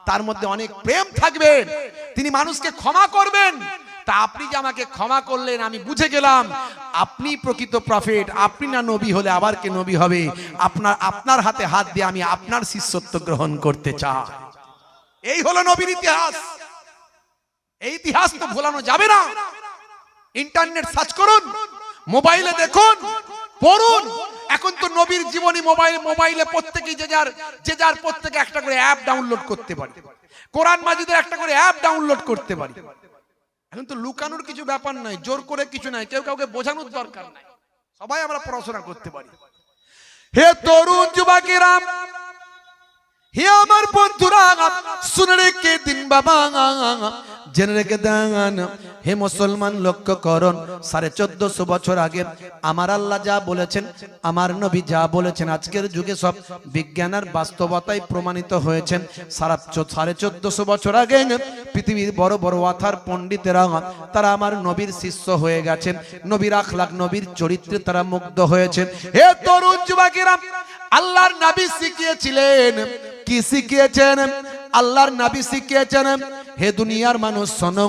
তার মধ্যে অনেক প্রেম থাকবে, তিনি মানুষকে ক্ষমা করবেন। তা আপনি যে আমাকে ক্ষমা করলেন, আমি বুঝে গেলাম আপনি প্রকৃত প্রফেট। আপনি না নবী হলে আবার কে নবী হবে? আপনার হাতে হাত দিয়ে আমি আপনার শিষ্যত্ব গ্রহণ করতে চাই। এই হলো নবীর ইতিহাস। এই ইতিহাস তো ভোলানো যাবে না। ইন্টারনেট সার্চ করুন, মোবাইলে দেখুন, পড়ুন। এখন তো নবীর জীবনী মোবাইলে প্রত্যেকেই যে যার প্রত্যেকে একটা করে অ্যাপ ডাউনলোড করতে পারে। কোরআন মাজিদের একটা করে অ্যাপ ডাউনলোড করতে পারে। এখন তো লুকানোর কিছু ব্যাপার নাই, জোর করে কিছু নাই, কেউ কাউকে বোঝানোর দরকার নাই, সবাই আমরা পড়াশোনা করতে পারি। হে তরুণ যুবকেরা, হে আমার বন্ধুরা, শুনে রেখে দিন বাবা, জেনে রেখে দেন হে মুসলমান, লক্ষ্য করুন 1450 বছর আগে আমার আল্লাহ যা বলেছেন, আমার নবী যা বলেছেন, আজকের যুগে সব বিজ্ঞান আর বাস্তবতায় প্রমাণিত হয়েছেন। 1450 বছর আগে পৃথিবীর বড় বড় ওয়াথার পণ্ডিতেরা তারা আমার নবীর শিষ্য হয়ে গেছেন, নবীর আখলাক নবীর চরিত্রে তারা মুগ্ধ হয়েছেন। হে তরুণ যুবকেরা, আল্লাহর নবী শিখিয়েছিলেন, কি শিখিয়েছেন? আল্লাহর নবী শিখিয়েছেন, হে দুনিয়ার মানুষ শোনো,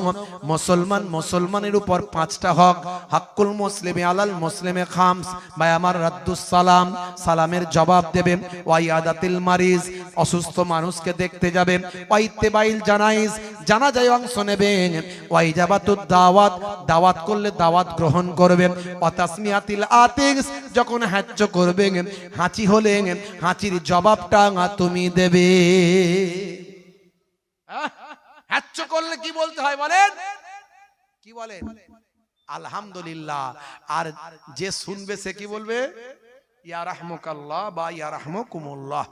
মুসলমানের উপর 5টা হক। হাক্কুল মুসলিমে আলাল মুসলিমে খামস, ভাই আমার রাদ্দুস সালাম, সালামের জবাব দেবেন। ওয়াইয়াদাতিল মারিজ, অসুস্থ মানুষকে দেখতে যাবেন। ওয়াইত্তেবাইল জানাইজ, জানাজায় অংশ নেবেন। ওয়াইজাবাতুদ দাওয়াত, দাওয়াত করলে দাওয়াত গ্রহণ করবেন। ওয়াতাসমিয়াতিল আতিস, যখন হাঁচ করবেন, হাঁচি হলে হাঁচির জবাবটা তুমি দেবে। হাঁচ করলে কি বলতে হয় বলেন? কি বলেন? আলহামদুলিল্লাহ। আর যে শুনবে সে কি বলবে? ইয়া রাহমুকাল্লাহ বা ইয়া রাহমুকুমুল্লাহ।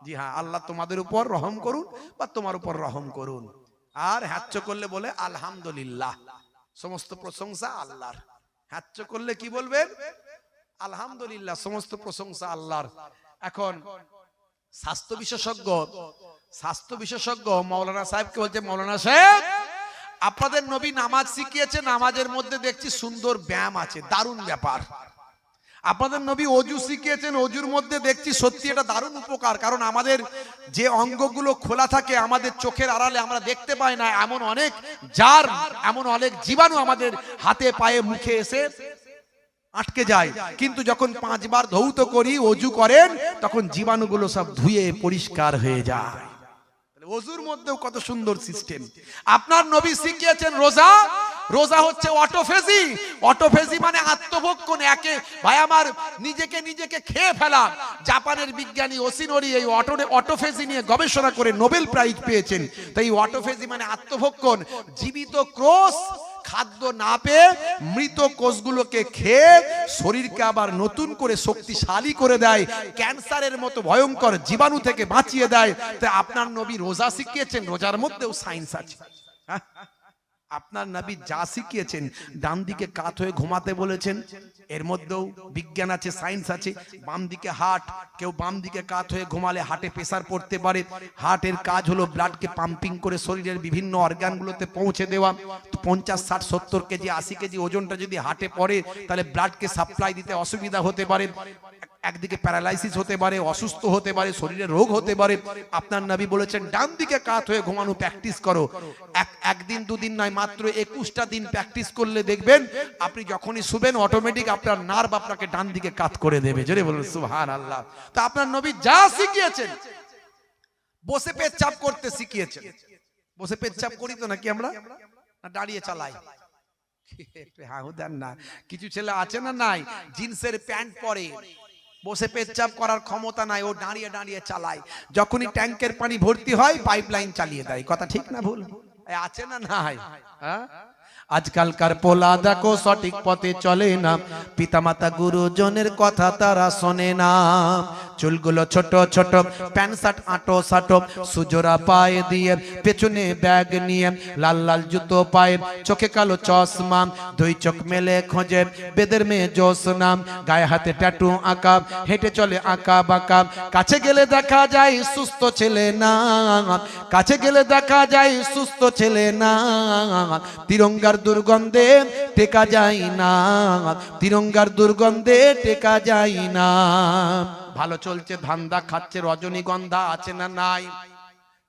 জি হ্যাঁ, আল্লাহ তোমাদের উপর রহম করুন বা তোমার উপর রহম করুন। আর হাঁচ করলে বলে আলহামদুলিল্লাহ, সমস্ত প্রশংসা আল্লাহর। হাঁচ করলে কি বলবেন? আলহামদুলিল্লাহ, সমস্ত প্রশংসা আল্লাহর। এখন স্বাস্থ্য বিশেষজ্ঞ মাওলানা সাহেবকে বলছে, মাওলানা সাহেব, আপনাদের নবী নামাজ শিখিয়েছে, নামাজের মধ্যে দেখছি সুন্দর ব্যায়াম আছে, দারুণ ব্যাপার। আপনাদের নবী অজু শিখিয়েছেন, অজুর মধ্যে দেখছি সত্যি এটা দারুণ উপকার। কারণ আমাদের যে অঙ্গগুলো খোলা থাকে, আমাদের চোখের আড়ালে আমরা দেখতে পাই না, এমন অনেক জার্ম, এমন অনেক জীবাণু আমাদের হাতে পায়ে মুখে এসে আটকে যায়। কিন্তু যখন 5 বার ধৌত করি, অজু করেন, তখন জীবাণুগুলো সব ধুয়ে পরিষ্কার হয়ে যায়। ওযুর মধ্যেও কত সুন্দর সিস্টেম। আপনার নবী শিখিয়েছেন রোজা। রোজা হচ্ছে অটোফেজি। অটোফেজি মানে আত্মভক্ষণ। একে ভাই আমার নিজেকে খেয়ে ফেলা। জাপানের বিজ্ঞানী ওসিনোরি এই অটোফেজি নিয়ে গবেষণা করে নোবেল প্রাইজ পেয়েছেন। তাই অটোফেজি মানে আত্মভক্ষণ। জীবিত কোষ খাদ্য না পেয়ে মৃত কোষগুলোকে খেয়ে শরীরকে আবার নতুন করে শক্তিশালী করে দেয়, ক্যান্সারের মতো ভয়ঙ্কর জীবাণু থেকে বাঁচিয়ে দেয়। তাই আপনার নবী রোজা শিখিয়েছেন, রোজার মধ্যেও সায়েন্স আছে। আপনার নবী যা শিখিয়েছেন, ডান দিকে কাত হয়ে ঘুমাতে বলেছেন, এর মধ্যেও বিজ্ঞান আছে, সায়েন্স আছে। বাম দিকে হার্ট, কেউ বাম দিকে কাত হয়ে ঘুমালে হার্টে প্রেসার পড়তে পারে। হার্টের কাজ হলো ব্লাডকে পাম্পিং করে শরীরের বিভিন্ন অর্গানগুলোতে পৌঁছে দেওয়া। 50, 60, 70 কেজি, 80 কেজি ওজনটা যদি হার্টে পড়ে, তাহলে ব্লাডকে সাপ্লাই দিতে অসুবিধা হতে পারে। একদিকে প্যারালাইসিস হতে পারে, অসুস্থ হতে পারে, শরীরে রোগ হতে পারে। আপনার নবী বলেছেন ডান দিকে কাত হয়ে ঘুমানো প্র্যাকটিস করো। একদিন দুদিন নয়, মাত্র 21টা দিন প্র্যাকটিস করলে দেখবেন আপনি যখনই শুবেন অটোমেটিক আপনার নার্ভ আপনাকে ডান দিকে কাত করে দেবে। জোরে বলুন সুবহানাল্লাহ। তো আপনার নবী যা শিখিয়েছেন, বসে পেচ্ছাপ করতে শিখিয়েছেন। বসে পেচ্ছাপ করি তো নাকি আমরা, না দাঁড়িয়ে চালাই? না, কিছু ছেলে আছে না, নাই, জিন্সের প্যান্ট পরে, বসে পেচ্ছাপ করার ক্ষমতা নাই, ও দাঁড়িয়ে দাঁড়িয়ে চালায়। যখনই ট্যাঙ্কের পানি ভর্তি হয় পাইপলাইন চালিয়ে দেয়। কথা ঠিক না ভুল? আছে না নাই? হ্যাঁ, আজকালকার পোলা দেখো সঠিক পথে চলে না, পিতামাতা গুরুজনের কথা তারা শোনে না। চুলগুলো ছোট ছোট, প্যান্ট শার্ট আটো সাটো, সুজোরা পায়ে দিয়ে, পেছনে ব্যাগ নিয়ে, লাল লাল জুতো পায়ে, চোখে কালো চশমা, 2 চোখ মেলে খোঁজে বেদের মেয়ে জোসনা, গায়ে হাতে ট্যাটু আঁকা, হেঁটে চলে আঁকা বাঁকা। কাছে গেলে দেখা যায় সুস্থ ছেলে না, কাছে গেলে দেখা যায় সুস্থ ছেলে না। তিরঙ্গার দুর্গন্ধে টেকা যায় না, তিরঙ্গার দুর্গন্ধে টেকা যায় না। ভালো চলছে ধান্দা, খাচ্ছে রজনীগন্ধা, আছে না নাই?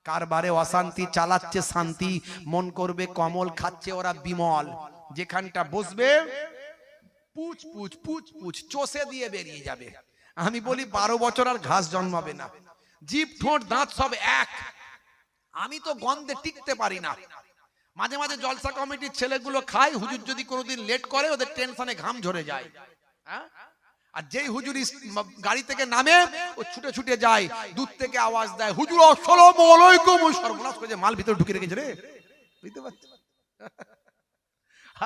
কারবারে অশান্তি, চালাচ্ছে শান্তি, মন করবে কমল, খাচ্ছে ওরা বিমল। যেখানটা বসবে পুচ পুচ পুচ পুচ চষে দিয়ে বেরিয়ে যাবে। আমি বলি 12 বছর আর ঘাস জন্মাবে না। জিভ ঠোঁট দাঁত সব এক। আমি তো গন্ধে টিকতে পারি না। মাঝে মাঝে জলসা কমিটির ছেলেগুলো খায়, হুজুর যদি কোনোদিন লেট করে ওদের টেনশনে ঘাম ঝরে যায়। হ্যাঁ, আর যেই হুজুর গাড়ি থেকে নামে ও ছুটে ছুটে যায়, দূর থেকে আওয়াজ দেয়, হুজুর আসসালামু আলাইকুম। সর্বনাশ করে মাল ভিতরে ঢুকে রেখেছে রে, বুঝতে পারছো?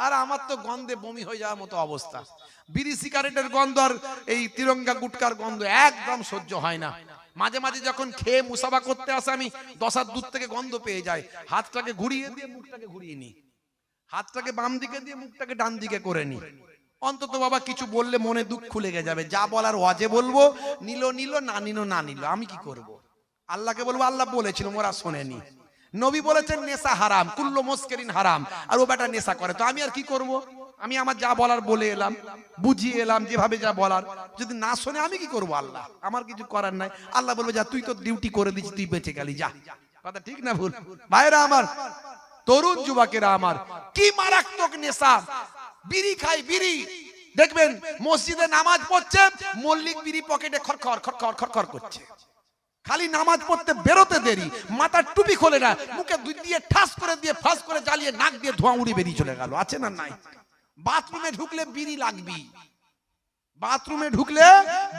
আর আমার তো গন্ধে বমি হয়ে যাওয়ার মতো অবস্থা। বিড়ি সিগারেটের গন্ধ আর এই তিরঙ্গা গুটকার গন্ধ একদম সহ্য হয় না। মাঝে মাঝে যখন খেয়ে মুসাফা করতে আসে আমি 10 হাত দূর থেকে গন্ধ পেয়ে যাই, হাতটাকে ঘুরিয়ে দিয়ে মুখটাকে ঘুরিয়ে নি, হাতটাকে বাম দিকে দিয়ে মুখটাকে ডান দিকে করে নি। অন্তত বাবা কিছু বললে মনে দুঃখ লেগে যাবে, যা বলার ওয়াজে বলবো, নিল নিল, না নিল না নিল, আমি কি করব? আল্লাহকে বলবো আল্লাহ বলেছিল, ওরা শোনেনি। নবী বলেছেন নেশা হারাম, কুল্লু মুসকিরিন হারাম, আর ও বেটা নেশা করে, তো আমি আর কি করব? আমি আমার যা বলার বলে এলাম, বুঝিয়ে এলাম যেভাবে যা বলার, যদি না শোনে আমি কি করব? আল্লাহ, আমার কিছু করার নাই। আল্লাহ বলবে যা, তুই তো ডিউটি করে দিচ্ছিস, তুই বেঁচে গেলি, যা। কথা ঠিক না ভুল? ভাইরা আমার, তরুণ যুবকেরা আমার, কি মারাত্মক নেশা! বিড়ি খাই, বিড়ি দেখবেন মসজিদে নামাজ পড়ছে, মল্লিক বিড়ি পকেটে খরখর খরখর খরখর করছে, খালি নামাজ পড়তে বেরোতে দেরি, মাথার টুপি খোলে না, মুখে দুই দিয়ে ঠাস করে দিয়ে ফাঁস করে জ্বালিয়ে নাক দিয়ে ধোঁয়া উড়ি বেরিয়ে চলে গেল। আছে না নাই? বাথরুমে ঢুকলে বিড়ি লাগবি, বাথরুমে ঢুকলে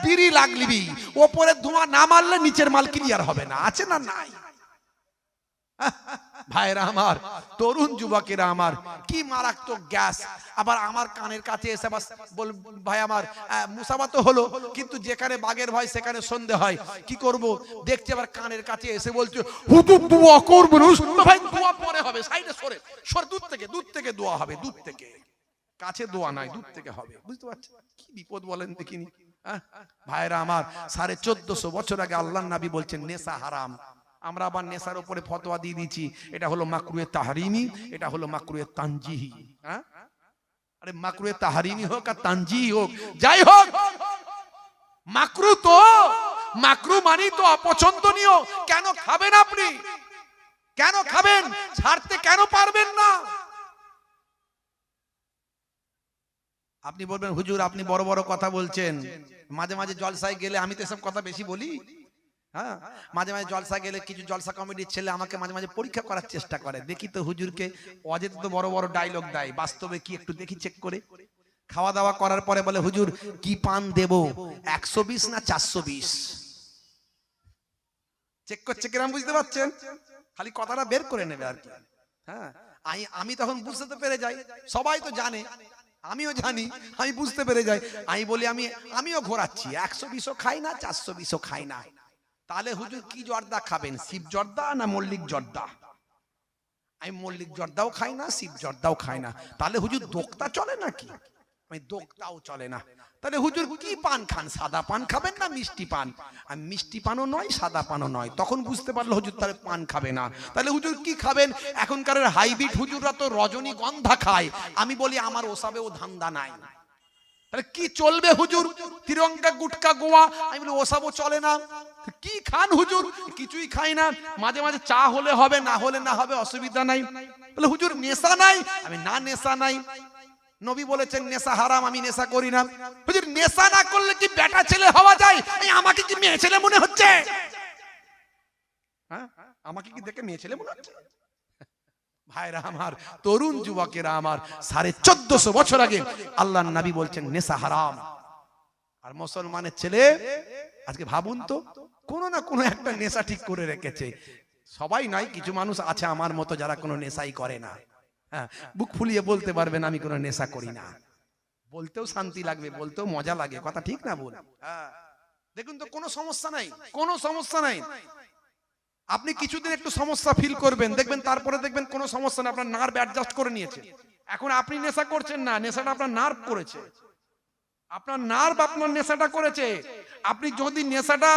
বিড়ি লাগলিবি, ওপরে ধোঁয়া না মারলে নিচের মাল ক্লিয়ার হবে না। আছে না নাই? ভাইরা আমার, তরুণ যুবকেরা আমার, কি মারাত্মক গ্যাস! আবার আমার কানের কাছে এসে বল, ভাই আমার মুসাফা তো হলো, কিন্তু যেখানে বাঘের ভয় সেখানে সন্ধে হয়, কি করব? দেখছি আবার কানের কাছে এসে বলছে হুজুর দোয়া করবেন। ভাই দোয়া পরে হবে, সাইডে সরে সরে, দূর থেকে দোয়া হবে, দূর থেকে, কাছে দোয়া নাই, দূর থেকে হবে। বুঝতে পারছেন কি বিপদ বলেন দেখিনি? ভাইরা আমার, 1450 বছর আগে আল্লাহর নবী বলছেন নেশা হারাম। আমরা আবার নেশার উপরে ফতোয়া দিয়ে দিচ্ছি, এটা হলো মাকরুহে তাহরিমি, এটা হলো মাকরুহে তানজিহি। আরে মাকরুহে তাহরিমি হোক আর তানজিহি হোক, যাই হোক, মাকরু তো মাকরু মানি তো অপছন্দনীয়। কেন খাবেন আপনি? কেন খাবেন? ছাড়তে কেন পারবেন না? আপনি বলবেন হুজুর আপনি বড় বড় কথা বলছেন, মাঝে মাঝে জলসায় গেলে, আমি তো এসব কথা বেশি বলি, হ্যাঁ, মাঝে মাঝে জলসা গেলে কিছু জলসা কমিটির ছেলে আমাকে মাঝে মাঝে পরীক্ষা করার চেষ্টা করে, দেখি তো হুজুরকে, অজেতে তো বড় বড় ডায়লগ দেয়, বাস্তবে কি একটু দেখি চেক করে। খাওয়া দাওয়া করার পরে বলে হুজুর কি পান দেব, 120 না 420? চেক করছে কিরম, বুঝতে পারছেন? খালি কথাটা বের করে নেবে আর কি। হ্যাঁ, আমি তখন বুঝতে তো পেরে যাই, সবাই তো জানে, আমিও জানি, আমি বুঝতে পেরে যাই। আমি বলি আমিও ঘোরাচ্ছি, 120ও খাই না, 420ও খাই না। তাহলে হুজুর কি জর্দা খাবেন, শিব জর্দা না মল্লিক জর্দা? আমি মল্লিক জর্দাও খাই না, শিব জর্দাও খাই না। তাহলে হুজুর দোক্তা চলে নাকি? আমি দোক্তাও চলে না। তাহলে হুজুর কি পান খান, সাদা পান খাবেন না মিষ্টি পান? আমি মিষ্টি পানও নয়, সাদা পানও নয়। তখন বুঝতে পারলো হুজুর তাহলে পান খাবে না। তাহলে হুজুর কি খাবেন? এখনকার হাইব্রিড হুজুররা তো রজনীগন্ধা খায়। আমি বলি আমার ওসবেও ধান্দা নাই। তাহলে কি চলবে হুজুর? তিরঙ্গা, গুটকা, গোয়া, আমি বলি ওসবও চলে না। কি খান হুজুর? কিছুই খাই না, মাঝে মাঝে চা হলে হবে, না হলে না হবে, অসুবিধা নাই। বলে হুজুর নেশা নাই? আমি না, নেশা নাই। নবী বলেছেন নেশা হারাম, আমি নেশা করি না। হুজুর নেশা না করলে কি বেটা ছেলে হওয়া যায়? আমাকে কি মেয়ে ছেলে মনে হচ্ছে? হ্যাঁ, আমাকে কি দেখে মেয়ে ছেলে মনে হচ্ছে? ভাইরা আমার, তরুণ যুবকেরা আমার, 1450 বছর আগে আল্লাহর নবী বলছেন নেশা হারাম। আর মুসলমানের ছেলে আজকে ভাবুন তো, কোনো না কোনো একটা নেশা ঠিক করে রেখেছে। সবাই নাই, কিছু মানুষ আছে আমার মতো যারা কোনো নেশাই করে না। হ্যাঁ, বুক ফুলিয়ে বলতে পারবেন আমি কোনো নেশা করি না। বলতেও শান্তি লাগবে, বলতেও মজা লাগে, কথা ঠিক না বল? হ্যাঁ, দেখুন তো কোনো সমস্যা নাই, কোনো সমস্যা নাই। আপনি কিছুদিন একটু সমস্যা ফিল করবেন, দেখবেন তারপরে দেখবেন কোনো সমস্যা না, আপনার নার্ভ অ্যাডজাস্ট করে নিয়েছে। এখন আপনি নেশা করছেন না, নেশাটা আপনার নার্ভ করেছে, আপনার নার্ভ আপনার নেশাটা করেছে। আপনি যদি নেশাটা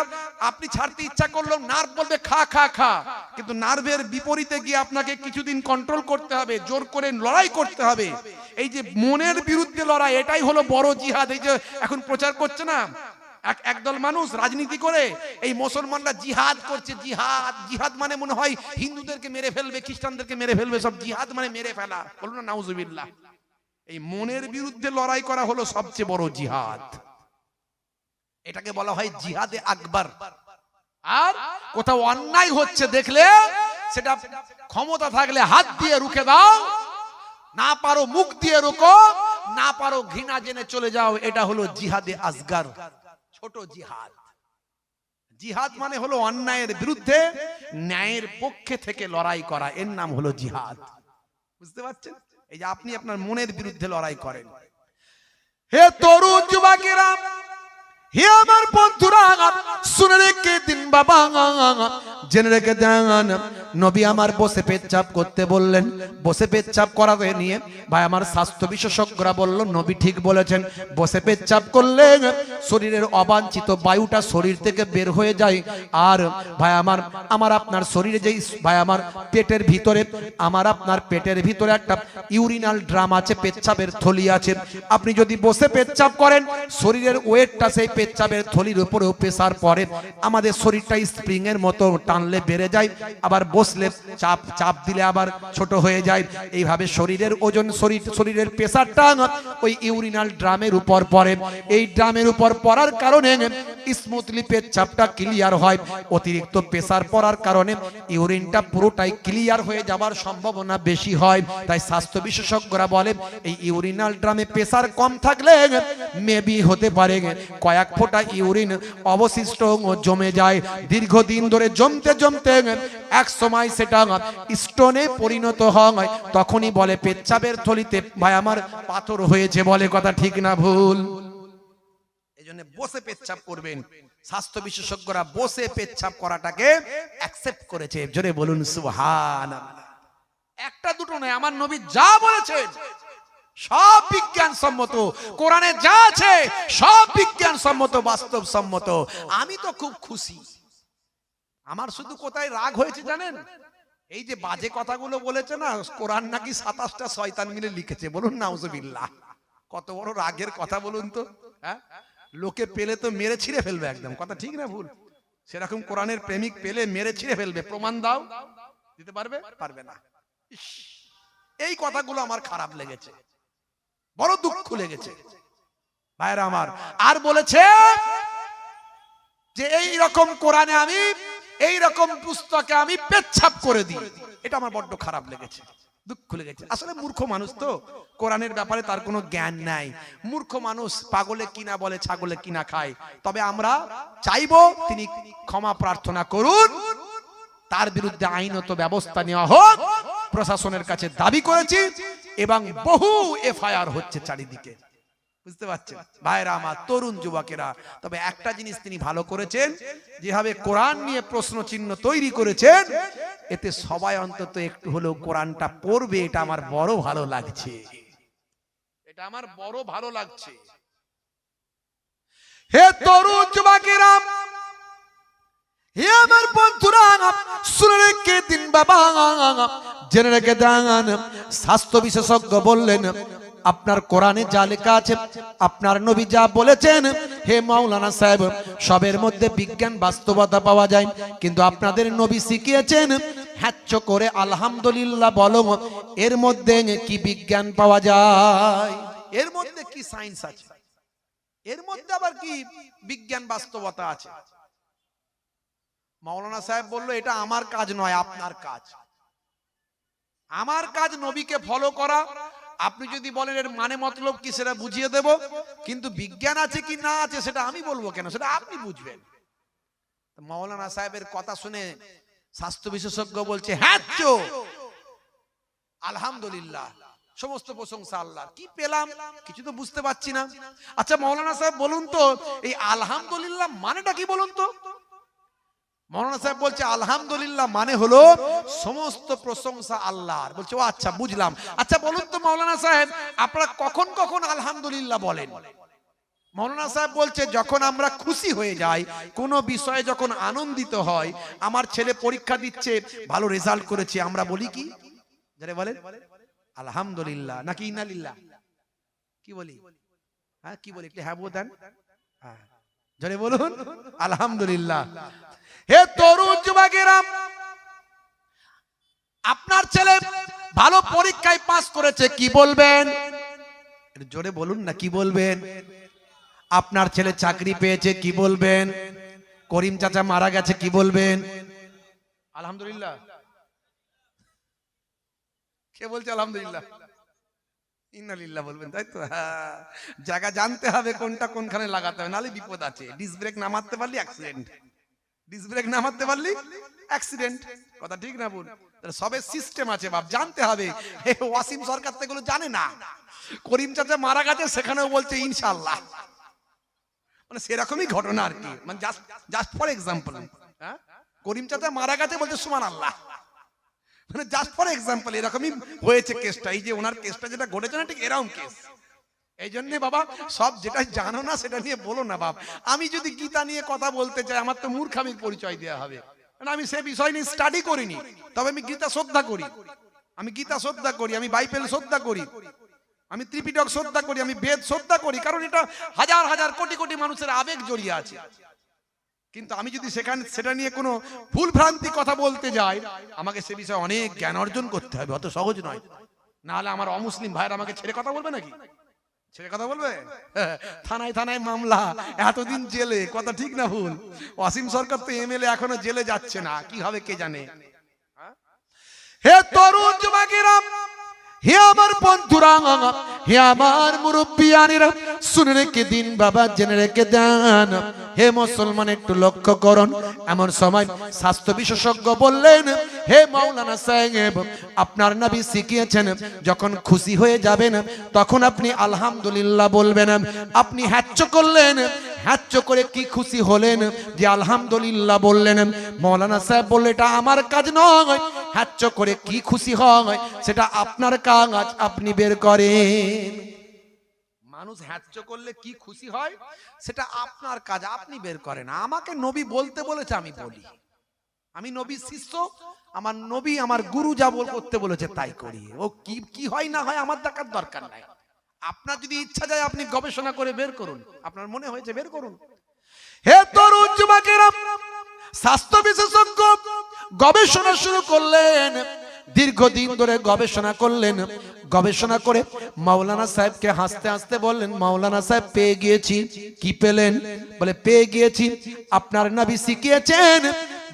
আপনি ছাড়তে ইচ্ছা করলো, নার্ভ বলবে খা খা খা, কিন্তু নার্ভের বিপরীতে গিয়ে আপনাকে কিছুদিন কন্ট্রোল করতে হবে, জোর করে লড়াই করতে হবে। এই যে মনের বিরুদ্ধে লড়াই, এটাই হলো বড় জিহাদ। এই যে এখন প্রচার করছে না একদল মানুষ রাজনীতি করে, এই মুসলমানরা জিহাদ করছে, জিহাদ। জিহাদ মানে মনে হয় হিন্দুদেরকে মেরে ফেলবে, খ্রিস্টানদেরকে মেরে ফেলবে, সব জিহাদ মানে মেরে ফেলা। বলুন না নাউজুবিল্লাহ। এই মনের বিরুদ্ধে লড়াই করা হলো সবচেয়ে বড় জিহাদ। এটাকে বলা হয় জিহাদে আকবার। আর কোথাও অন্যায় হচ্ছে দেখলে সেটা ক্ষমতা থাকলে হাত দিয়ে রুখে দাও, না পারো মুখ দিয়ে রোকো, না পারো ঘৃণা জেনে চলে যাও। এটা হলো জিহাদে আসগার, ছোট জিহাদ। জিহাদ মানে হলো অন্যায়ের বিরুদ্ধে ন্যায়ের পক্ষে থেকে লড়াই করা, এর নাম হলো জিহাদ। বুঝতে পারছেন? এই যে আপনি আপনার মনের বিরুদ্ধে লড়াই করেন। হে তরুণ যুবকেরা, হে আমার বন্ধুরা, শুনে রেখে দিন বাবা, জেনে রেখে দেন। নবী আমার বসে পেচ্ছাপ করতে বললেন। বসে পেচ্ছাপ করাতে নিয়ে ভাই আমার স্বাস্থ্য বিশেষজ্ঞরা বলল নবী ঠিক বলেছেন, বসে পেচ্ছাপ করলে শরীরের অবাঞ্ছিত বায়ুটা শরীর থেকে বের হয়ে যায়। আর ভাই আমার আপনার শরীরে যেই ভাই আমার পেটের ভিতরে, আমার আপনার পেটের ভিতরে একটা ইউরিনাল ড্রাম আছে, পেচ্ছাপের থলি আছে। আপনি যদি বসে পেচ্ছাপ করেন, শরীরের ওয়েটটা সেই পেচ্ছাপের থলির উপরেও প্রেসার পড়ে। আমাদের শরীরটা স্প্রিং এর মতো টানলে বেড়ে যায়, আবার বসলে চাপ দিলে আবার ছোট হয়ে যায়। এইভাবে শরীরের ওজন, শরীরের প্রেসারটা ওই ইউরিনাল ড্রামের উপর পড়ে। এই ড্রামের উপর পড়ার কারণে স্মুথলি পেচ্ছাপটা ক্লিয়ার হয়। অতিরিক্ত প্রেসার পড়ার কারণে ইউরিনটা পুরোটাই ক্লিয়ার হয়ে যাওয়ার সম্ভাবনা বেশি হয়। তাই স্বাস্থ্য বিশেষজ্ঞরা বলে এই ইউরিনাল ড্রামে প্রেসার কম থাকলে মেবি হতে পারে কয়েক ফোঁটা ইউরিন অবশিষ্ট জমে যায়। দীর্ঘদিন ধরে জমতে জমতে এক সময় সেটা স্টোনে পরিণত হয়, তখনই বলে পেচ্ছাপের থলিতে ভাই আমার পাথর হয়েছে। বলে কথা ঠিক না ভুল? এই জন্য বসে পেচ্ছাপ করবেন। স্বাস্থ্য বিশেষজ্ঞরা বসে পেচ্ছাপ করাটাকে অ্যাকসেপ্ট করেছে। জোরে বলুন সুবহানাল্লাহ। একটা দুটো নয়, আমার নবী যা বলেছেন সব বিজ্ঞান সম্মত। কোরআনে যা আছে সব বিজ্ঞান সম্মত, বাস্তব সম্মত। আমি তো খুব খুশি। আমার শুধু কোথায় রাগ হয়েছে জানেন? এই যে বাজে কথাগুলো বলেছে না, কোরআন নাকি 27টা শয়তান মিলে লিখেছে। বলুন নাউজুবিল্লাহ। কত বড় রাগের কথা বলুন তো। হ্যাঁ, লোকে পেলে তো মেরে ছিঁড়ে ফেলবে একদম। কথা ঠিক না ভুল? সেরকম কোরআনের প্রেমিক পেলে মেরে ছিঁড়ে ফেলবে। প্রমাণ দাও, দিতে পারবে? পারবে না। এই কথাগুলো আমার খারাপ লেগেছে, বড় দুঃখ লেগেছে ভাইরা আমার। আর বলেছে যে এই রকম কোরআনে আমি, এই রকম পুস্তকে আমি পেচ্ছাপ করে দিই। এটা আমার বড্ড খারাপ লেগেছে, দুঃখ লেগেছে। আসলে মূর্খ মানুষ তো, কোরআনের ব্যাপারে তার কোনো জ্ঞান নাই। মূর্খ মানুষ, পাগলে কিনা বলে ছাগলে কিনা খায়। তবে আমরা চাইবো তিনি ক্ষমা প্রার্থনা করুন, তার বিরুদ্ধে আইনত ব্যবস্থা নেওয়া হোক। প্রশাসনের কাছে দাবি করেছি এবং বহু এফআইআর হচ্ছে চারিদিকে। বুঝতে পারছেন ভাইরা আমার, তরুণ যুবকেরা। তবে একটা জিনিস তিনি ভালো করেছেন, যেভাবে কোরআন নিয়ে প্রশ্ন চিহ্ন তৈরি করেছেন, এতে সবাই অন্তত একটু হলেও কোরআনটা পড়বে। এটা আমার বড় ভালো লাগছে, এটা আমার বড় ভালো লাগছে। হে তরুণ যুবকেরা, হে আমার বন্ধুরা, শুনে রেখে দিন বাবা, জেনে রেখে দেন। স্বাস্থ্য বিশেষজ্ঞ বললেন আপনার কোরআনে যা লেখা আছে, আপনার নবী যা বলেছেন, হে মাওলানা সাহেব, সবের মধ্যে বিজ্ঞান বাস্তবতা পাওয়া যায়, কিন্তু আপনাদের নবী শিখিয়েছেন হ্যাচ্ছ করে আলহামদুলিল্লাহ বলো। এর মধ্যে কি বিজ্ঞান পাওয়া যায়? এর মধ্যে কি সায়েন্স আছে? এর মধ্যে আবার কি বিজ্ঞান বাস্তবতা আছে? মাওলানা সাহেব বলল এটা আমার কাজ নয়, আপনার কাজ। আমার কাজ নবীকে ফলো করা। আপনি যদি বলেন এর মানে মতলব কি, সেটা বুঝিয়ে দেব, কিন্তু বিজ্ঞান আছে কি না আছে সেটা আমি বলবো কেন? সেটা আপনি বুঝবেন। মাওলানা সাহেবের কথা শুনে স্বাস্থ্য বিশেষজ্ঞ বলছে হ্যাঁ আলহামদুলিল্লাহ, সমস্ত প্রশংসা আল্লাহর। কি পেলাম কিছু তো বুঝতে পারছি না। আচ্ছা মাওলানা সাহেব বলুন তো, এই আলহামদুলিল্লাহ মানেটা কি বলুন তো? মাওলানা সাহেব বলছে আলহামদুলিল্লাহ মানে হলো সমস্ত প্রশংসা আল্লাহর। বলছে ও আচ্ছা বুঝলাম। আচ্ছা বলুন তো মাওলানা সাহেব, আপনারা কখন কখন আলহামদুলিল্লাহ বলেন? মাওলানা সাহেব বলছে যখন আমরা খুশি হয়ে যাই, কোনো বিষয়ে যখন আনন্দিত হয়। আমার ছেলে পরীক্ষা দিচ্ছে, ভালো রেজাল্ট করেছে, আমরা বলি কি? যারা বলেন আলহামদুলিল্লাহ নাকি ইন্নালিল্লাহ? কি বলি? হ্যাঁ কি বলি? একটু হ্যাঁ বলেন। হ্যাঁ জোরে বলুন আলহামদুলিল্লাহ। হে তরুণ যুবকেরা, আপনার ছেলে ভালো পরীক্ষায় পাস করেছে, কি বলবেন? জোরে বলুন না, কি বলবেন? আপনার ছেলে চাকরি পেয়েছে, কি বলবেন? করিম চাচা মারা গেছে, কি বলবেন? আলহামদুলিল্লাহ। কে বলছে আলহামদুলিল্লাহ? ইন্নালিল্লাহ বলবেন, তাই তো? হ্যাঁ, জায়গা জানতে হবে কোনটা কোনখানে লাগাতে হবে, নাহলে বিপদ আছে। ডিস ব্রেক না মারতে পারলি অ্যাক্সিডেন্ট, ডিস ব্রেক না মারতে পারলি অ্যাক্সিডেন্ট। কথা ঠিক না বল? সবে সিস্টেম আছে বাপ, জানতে হবে। ওয়াসিম সরকার তো এগুলো জানে না। করিম চাচা মারা গেছে, সেখানেও বলছে ইনশাআল্লাহ। মানে সেরকমই ঘটনা আর কি, মানে জাস্ট ফর এক্সাম্পল। হ্যাঁ, করিম চাচা মারা গেছে বলছে সুবহানাল্লাহ, মানে জাস্ট ফর এক্সাম্পল এরকমই হয়েছে কেসটা। এই যে ওনার কেসটা যেটা ঘটেছে না, ঠিক এরকম কেস। এই জন্যে বাবা সব যেটা জানো না সেটা নিয়ে বলো না বাপ। আমি যদি গীতা নিয়ে কথা বলতে চাই, আমার তো মূর্খামির পরিচয় দেওয়া হবে, কারণ আমি সে বিষয় নিয়ে স্টাডি করিনি। তবে আমি গীতা শ্রদ্ধা করি, আমি গীতা শ্রদ্ধা করি, আমি বাইবেল শ্রদ্ধা করি, আমি ত্রিপিটক শ্রদ্ধা করি, আমি বেদ শ্রদ্ধা করি, কারণ এটা হাজার হাজার কোটি কোটি মানুষের আবেগ জড়িয়ে আছে। কিন্তু আমি যদি সেটা নিয়ে কোনো ভুল ভ্রান্তি কথা বলতে যাই, আমাকে সে বিষয়ে অনেক জ্ঞান অর্জন করতে হবে, অত সহজ নয়। না হলে আমার অমুসলিম ভাইয়ের আমাকে ছেড়ে কথা বলবে নাকি? ছেড়ে কথা বলবে? থানায় থানায় মামলা, এতদিন জেলে, কথা ঠিক না ভুল? অসীম সরকার তো এমএলএ এখনো জেলে যাচ্ছে না, কি হবে কে জানে। হে তরুণ যুবকেরা, হে আমার বন্ধুরা, হে আমার মুরব্বিয়ানেরা, শুনে রেখে দিন বাবা, জেনে রেখে দেন। হে মুসলমান একটু লক্ষ্য করুন, এমন সময় স্বাস্থ্য বিশেষজ্ঞ বললেন, হে মাওলানা সাহেব, আপনার নবী শিখিয়েছেন যখন খুশি হয়ে যাবেন তখন আপনি আলহামদুলিল্লাহ বলবেন। আপনি হ্যাচ্চ করলেন, হ্যাচ্চ করে কি খুশি হলেন যে আলহামদুলিল্লাহ বললেন। মাওলানা সাহেব বললেন এটা আমার কাজ নয়, হ্যাচ্চ করে কি খুশি হয় সেটা আপনার কাজ, আপনি বের করেন। মানুষ হ্যাচ্চ করলে কি খুশি হয় সেটা আপনার কাজ, আপনি বের করেন। আমাকে নবী বলতে বলেছে আমি বলি, আমি নবীর শিষ্য, আমার নবী আমার গুরু যা করতে বলেছে তাই করি। ও কি হয় না হয় আমার দেখার দরকার নাই। আপনার যদি ইচ্ছা যায় আপনি গবেষণা করে বের করুন, আপনার মনে হয়েছে বের করুন। হে তরুণ যুবকেরা, স্বাস্থ্য বিশেষজ্ঞ গবেষণা শুরু করলেন, দীর্ঘদিন ধরে গবেষণা করলেন। গবেষণা করে মাওলানা সাহেবকে হাসতে হাসতে বললেন, মাওলানা সাহেব পেয়ে গিয়েছি। কি পেলেন? বলে পেয়ে গিয়েছি আপনার নবী শিখিয়েছেন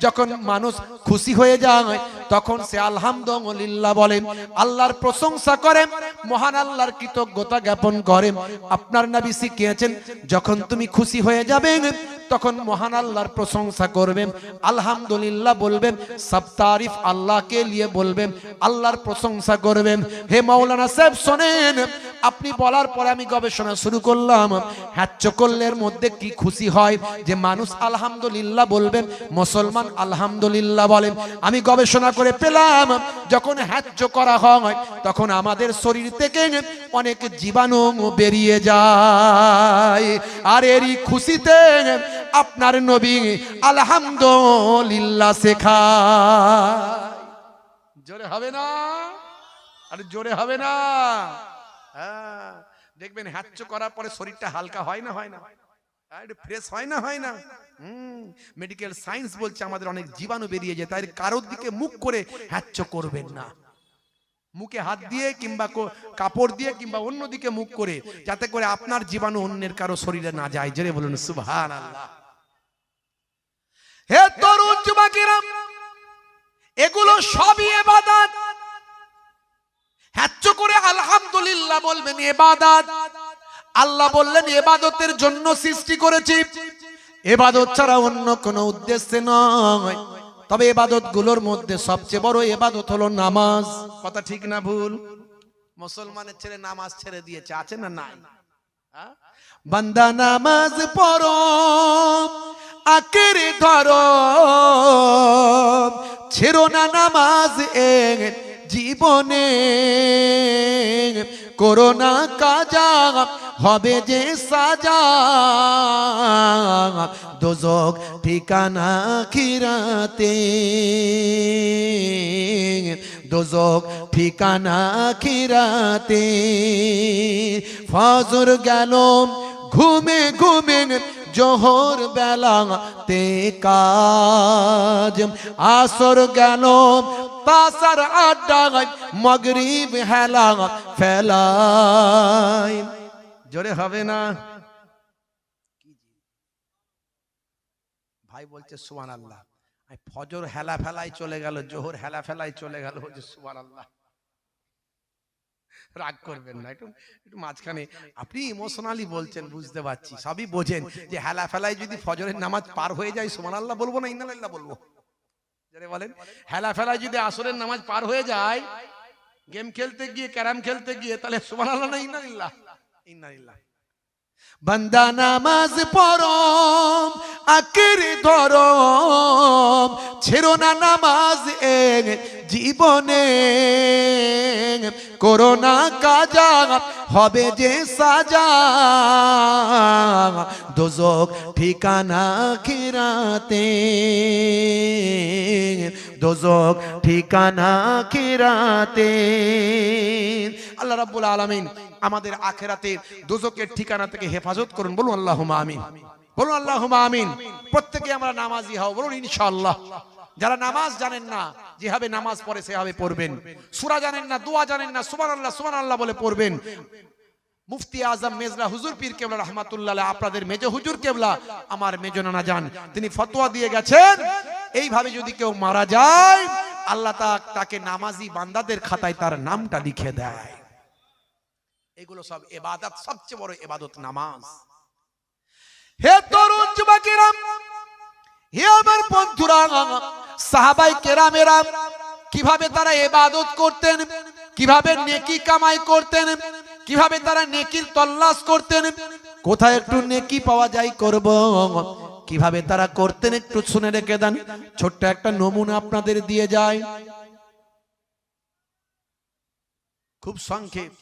যখন মানুষ খুশি হয়ে যায় তখন সে আলহামদুলিল্লাহ বলেন, আল্লাহর প্রশংসা করে, মহান আল্লাহর কৃতজ্ঞতা জ্ঞাপন করে। আপনার নবী শিখিয়েছেন যখন তুমি খুশি হয়ে যাবে তখন মহান আল্লাহর প্রশংসা করবেন, আলহামদুলিল্লাহ বলবেন, সব তারিফ আল্লাহ কে লিয়ে বলবেন, আল্লাহর প্রশংসা করবেন। হে মাওলানা সাহেব শোনেন, আপনি বলার পরে আমি গবেষণা শুরু করলাম, হ্যাচ্চ করলের মধ্যে কি খুশি হয় যে মানুষ আলহামদুলিল্লাহ বলবেন, মুসলমান আলহামদুলিল্লাহ বলেন। আমি গবেষণা করে পেলাম যখন হ্যাচ্চ করা হয় তখন আমাদের শরীর থেকে অনেক জীবাণু বেরিয়ে যায়, আর এরই খুশিতে আপনার নবী আলহামদুলিল্লাহ শেখায়। জোরে হবে না? আরে জোরে হবে না? হ্যাঁ, দেখবেন হ্যাচ্চ করার পরে শরীরটা হালকা হয় না, হয় না, একটু ফ্রেশ হয় না, হয় না। মেডিকেল সায়েন্স বলছে আমাদের অনেক জীবাণু বেরিয়ে যায়, তাই কারোর দিকে মুখ করে হ্যাচ্চ করবেন না। মুখে হাত দিয়ে কিংবা কাপড় দিয়ে কিংবা অন্যদিকে মুখ করে, যাতে করে আপনার জীবাণু অন্যের কারো শরীরে না যায়। জোরে বলুন সুবহানাল্লাহ। হে তরুণ যুবকেরা, এগুলো সবই ইবাদত। হ্যাচ্চ করে আলহামদুলিল্লাহ বলবেন ইবাদত। আল্লাহ বললেন ইবাদতের জন্য সৃষ্টি করেছি, ইবাদত ছাড়া অন্য কোনো উদ্দেশ্যে নয়। তবে ইবাদত গুলোর মধ্যে সবচেয়ে বড় ইবাদত হলো নামাজ। কথা ঠিক না ভুল? মুসলমানের ছেলে নামাজ ছেড়ে দিয়েছে, আছে না নাই? বান্দা নামাজ পড়ো, আঁকড়ে ধরো, ছেড়ো না নামাজ এক জীবনে, করোনা কাজা হবে যে সাজা, দোজখ ঠিকানা আখিরাতে, দোজখ ঠিকানা আখিরাতে। ফজর গেল ঘুমে ঘুমে, জোহর বেলাতে কাজ, আসর গেল পাসার আড্ডায়, মাগরিব হেলা ফেলাই। জোরে হবে না? ভাই বলছে সুবহানাল্লাহ। ফজর হেলা ফেলাই চলে গেল, জোহর হেলা ফেলাই চলে গেল, বলছে সুবহানাল্লাহ। রাগ করবেন না, একটু মাঝখানে আপনি ইমোশনালি বলছেন, বুঝতে পারছি, সবই বোঝেন যে হেলা ফেলাই যদি ফজরের নামাজ পার হয়ে যায় সুবহানাল্লাহ বলবো না ইন্নালিল্লাহ বলবো? যারা বলেন হেলা ফেলাই যদি আসরের নামাজ পার হয়ে যায়, গেম খেলতে গিয়ে, ক্যারাম খেলতে গিয়ে, তাহলে সুবহানাল্লাহ না ইন্নালিল্লাহ? ইন্নালিল্লাহ। বান্দা নামাজ পড়ো আঁকড়ে ধরো, ছেড়ো না নামাজ এক জীবনে, করো না কাজা হবে যে সাজা, দোজখ ঠিকানা আখিরাতে, দোজখ ঠিকানা আখিরাতে। আল্লাহ রাব্বুল আলামিন আমাদের আখিরাতে দোজখের ঠিকানা থেকে হেফাজত করুন। বলুন আল্লাহুম্মা আমিন, বলুন আল্লাহুম্মা আমিন। প্রত্যেকে আমরা নামাজি হও, বলুন ইনশাআল্লাহ। যারা নামাজ জানেন না, যেভাবে নামাজ পড়ে সেভাবে পড়বেন। সূরা জানেন না, দোয়া জানেন না, সুবহানাল্লাহ সুবহানাল্লাহ বলে পড়বেন। মুফতি আজম মেজলা হুজুর পীর কেবলা রাহমাতুল্লাহ আলাইহি, আপনাদের মেজ হুজুর কেবলা, আমার মেজ নানা জান, তিনি ফতোয়া দিয়ে গেছেন, এইভাবে যদি কেউ মারা যায় আল্লাহ তাকে নামাজি বান্দাদের খাতায় তার নামটা লিখে দেয়। এগুলো সব ইবাদত, সবচেয়ে বড় ইবাদত নামাজ। হে তরুণ যুবকেরা, হে আমার বন্ধুরা, সাহাবায়ে কেরামেরা কিভাবে তারা ইবাদত করতেন, কিভাবে নেকি কামাই করতেন, কিভাবে তারা নেকির তল্লাশ করতেন, কোথায় একটু নেকি পাওয়া যায় করব, কিভাবে তারা করতেন একটু শুনে রেখে দেন। ছোট্ট একটা নমুনা আপনাদের দিয়ে যায়, খুব সংক্ষেপ,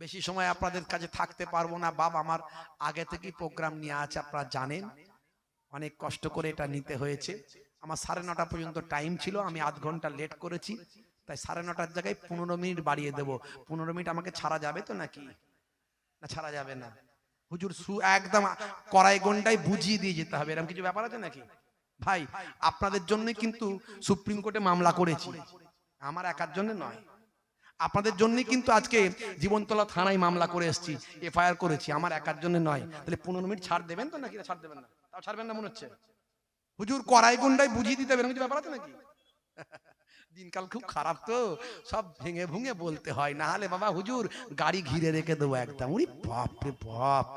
বেশি সময় আপনাদের কাছে থাকতে পারবো না। বাবা আমার আগে থেকেই প্রোগ্রাম নিয়ে আছে, আপনারা জানেন, অনেক কষ্ট করে এটা নিতে হয়েছে। আমার 9:30 পর্যন্ত টাইম ছিল, আমি আধ ঘন্টা লেট করেছি, তাই 9:30 জায়গায় 15 মিনিট বাড়িয়ে দেব। 15 মিনিট আমাকে ছাড়া যাবে তো নাকি? না ছাড়া যাবে না। হুজুর একদম কড়াই গন্ডায় বুঝিয়ে দিয়ে যেতে হবে, এরকম কিছু ব্যাপার আছে নাকি? ভাই আপনাদের জন্য কিন্তু সুপ্রিম কোর্টে মামলা করেছি, আমার একার জন্য নয়, আপনাদের জন্য কিন্তু আজকে জীবনতলা থানায় মামলা করে এসেছি, এফআইআর করেছি, আমার একার জন্য নয়। তাহলে 15 মিনিট ছাড় দেবেন তো নাকি? ছাড় দেবেন না? তাও ছাড়বেন না মনে হচ্ছে। হুজুর কড়াই গন্ডায় বুঝিয়ে দিতে হবে, কিছু ব্যাপার আছে নাকি? দিনকাল খুব খারাপ তো, সব ভেঙে ভুঙে বলতে হয়, না হলে বাবা হুজুর গাড়ি ঘিরে রেখে দেবো একদম। উনি বাপ রে বাপ,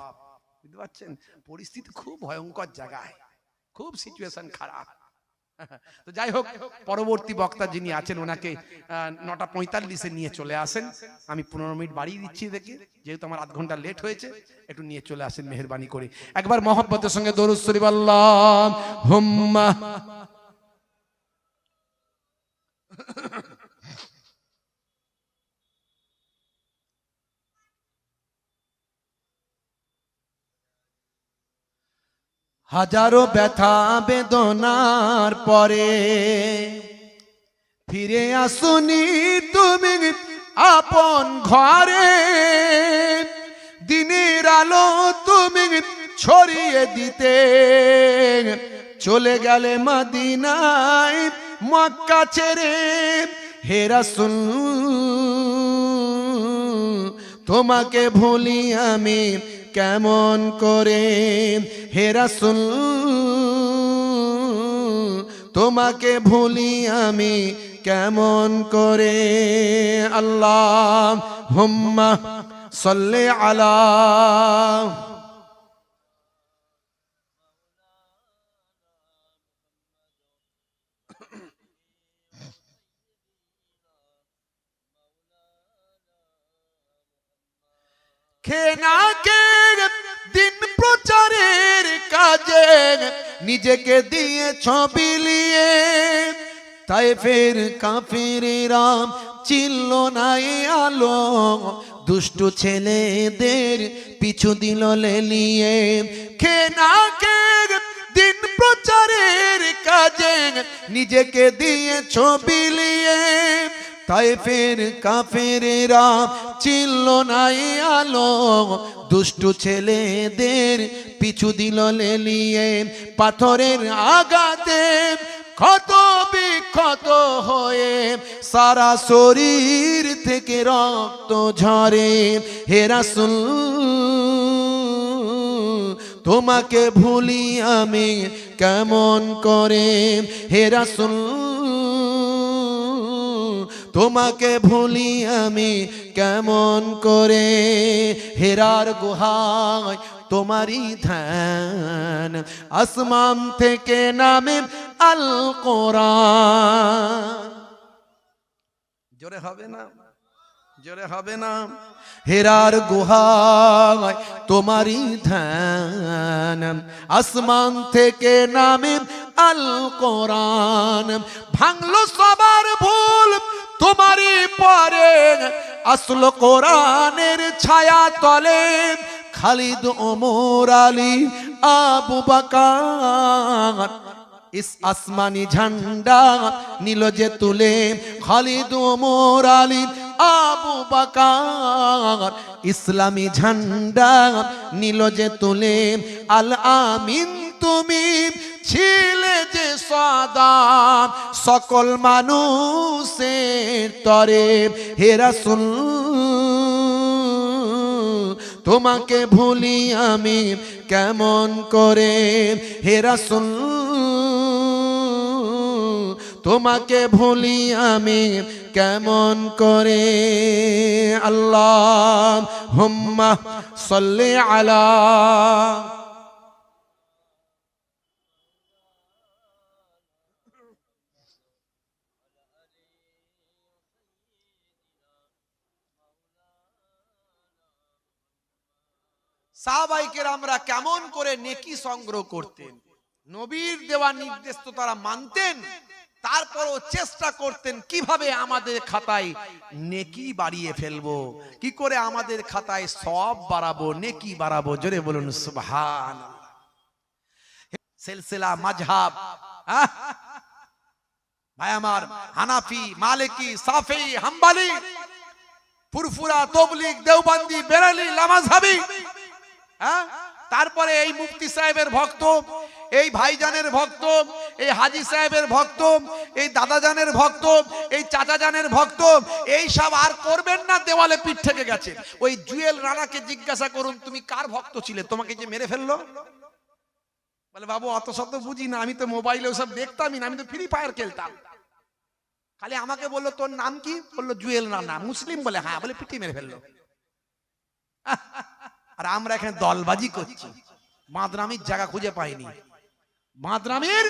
বুঝতে পারছেন পরিস্থিতি খুব ভয়ঙ্কর জায়গায়, খুব সিচুয়েশন খারাপ। তো যাই হোক, পরবর্তী বক্তা যিনি আছেন ওনাকে 9:45 নিয়ে চলে আসেন। আমি 15 মিনিট বাড়িয়ে দিচ্ছি দেখে, যেহেতু আমার আধ ঘন্টা লেট হয়েছে, একটু নিয়ে চলে আসেন মেহেরবানি করে। একবার মহব্বতের সঙ্গে দরুদ শরীফ আল্লাহুম্মা। হাজারো ব্যথা বেদনার পরে ফিরে আসুনি তুমি আপন ঘরে, দিনের আলো তুমি ছড়িয়ে দিতে চলে গেলে মদিনায় মক্কা ছেড়ে। হে রাসূল তোমাকে ভুলি আমি কেমন করে, হে রাসূল তোমাকে ভুলি আমি কেমন করে। আল্লাহুম্মা সাল্লি আলা। খেনাকে দিন প্রচারের কাজে নিজেকে দিয়ে ছবি লিয়ে, তাই ফের কাফেরেরা চিনল না এ আলো, দুষ্টু ছেলেদের পিছু দিল লেলিয়ে। খেনাকে দিন প্রচারের কাজে নিজেকে দিয়ে ছবি লিয়ে, তাই ফের কাফেরেরা চিনল না এ আলো, দুষ্টু ছেলেদের পিছু দিল লেলিয়ে। পাথরের আঘাতে ক্ষত বিক্ষত হয়ে সারা শরীর থেকে রক্ত ঝরে। হে রাসূল তোমাকে ভুলি আমি কেমন করে, হে রাসূল তোমাকে ভুলি আমি কেমন করে। হেরার গুহায় তোমারই ধ্যান, আসমান থেকে নামে আল কোরআন। জোরে হবে না? জোরে হবে না? হেরার গুহায় তোমারই ধ্যান, আসমান থেকে নামে আল কোরআন, ভাঙলো সবার ভুল তোমারই পরে, আসলো কোরআনের ছায়া তলে, খালিদ ওমর আলী আবু বকর, ইস আসমানি ঝান্ডা নীল যে তুলে, খালিদ ওমর আলী আবু বকর, ইসলামী ঝান্ডা নীল যে তুলে, আল আমিন তুমি ছিলে যে সদা সকল মানুষের তরে, হে রাসূল তোমাকে ভুলি আমি কেমন করে, হে রাসূল তোমাকে ভুলি আমি কেমন করে। আল্লাহুম্মা সাল্লি আলা সাহাবায়ে কেরামরা কেমন করে নেকি সংগ্রহ করতেন, নবীর দেওয়া নির্দেশ তো তারা মানতেন, তারপরও চেষ্টা করতেন কিভাবে আমাদের খাতায় নেকি বাড়িয়ে ফেলবো, কি করে আমাদের খাতায় সওয়াব বাড়াবো, নেকি বাড়াবো। জোরে বলুন সুবহানাল্লাহ। সিলসিলা মাযহাব, ভাই আমার, হানাফি, মালিকি, শাফি, হাম্বলি, ফুরফুরা, তাবলীগ, দেওবন্দি, বেরেলি, লামাযহাবি, তারপরে এই মুফতি সাহেবের ভক্ত, এই ভাইজানের ভক্ত, এই হাজী সাহেবের ভক্ত, এই দাদাজানের ভক্ত, এই চাচাজানের ভক্ত, এই সব আর করবেন না, দেওয়ালে পিঠ থেকে গেছে। ওই জুয়েল রানাকে জিজ্ঞাসা করুন তুমি কার ভক্ত ছিলে, তোমাকে যে মেরে ফেললো? বলে বাবু অত শত বুঝি না, আমি তো মোবাইলে ওসব দেখতামই না, আমি তো ফ্রি ফায়ার খেলতাম। খালি আমাকে বললো তোর নাম কি, বললো জুয়েল রানা, মুসলিম? বলে হ্যাঁ। বলে পিটি মেরে ফেললো। আর আমরা এখানে দলবাজি করছি, মাদরামির জায়গা খুঁজে পাইনি। মাদরামির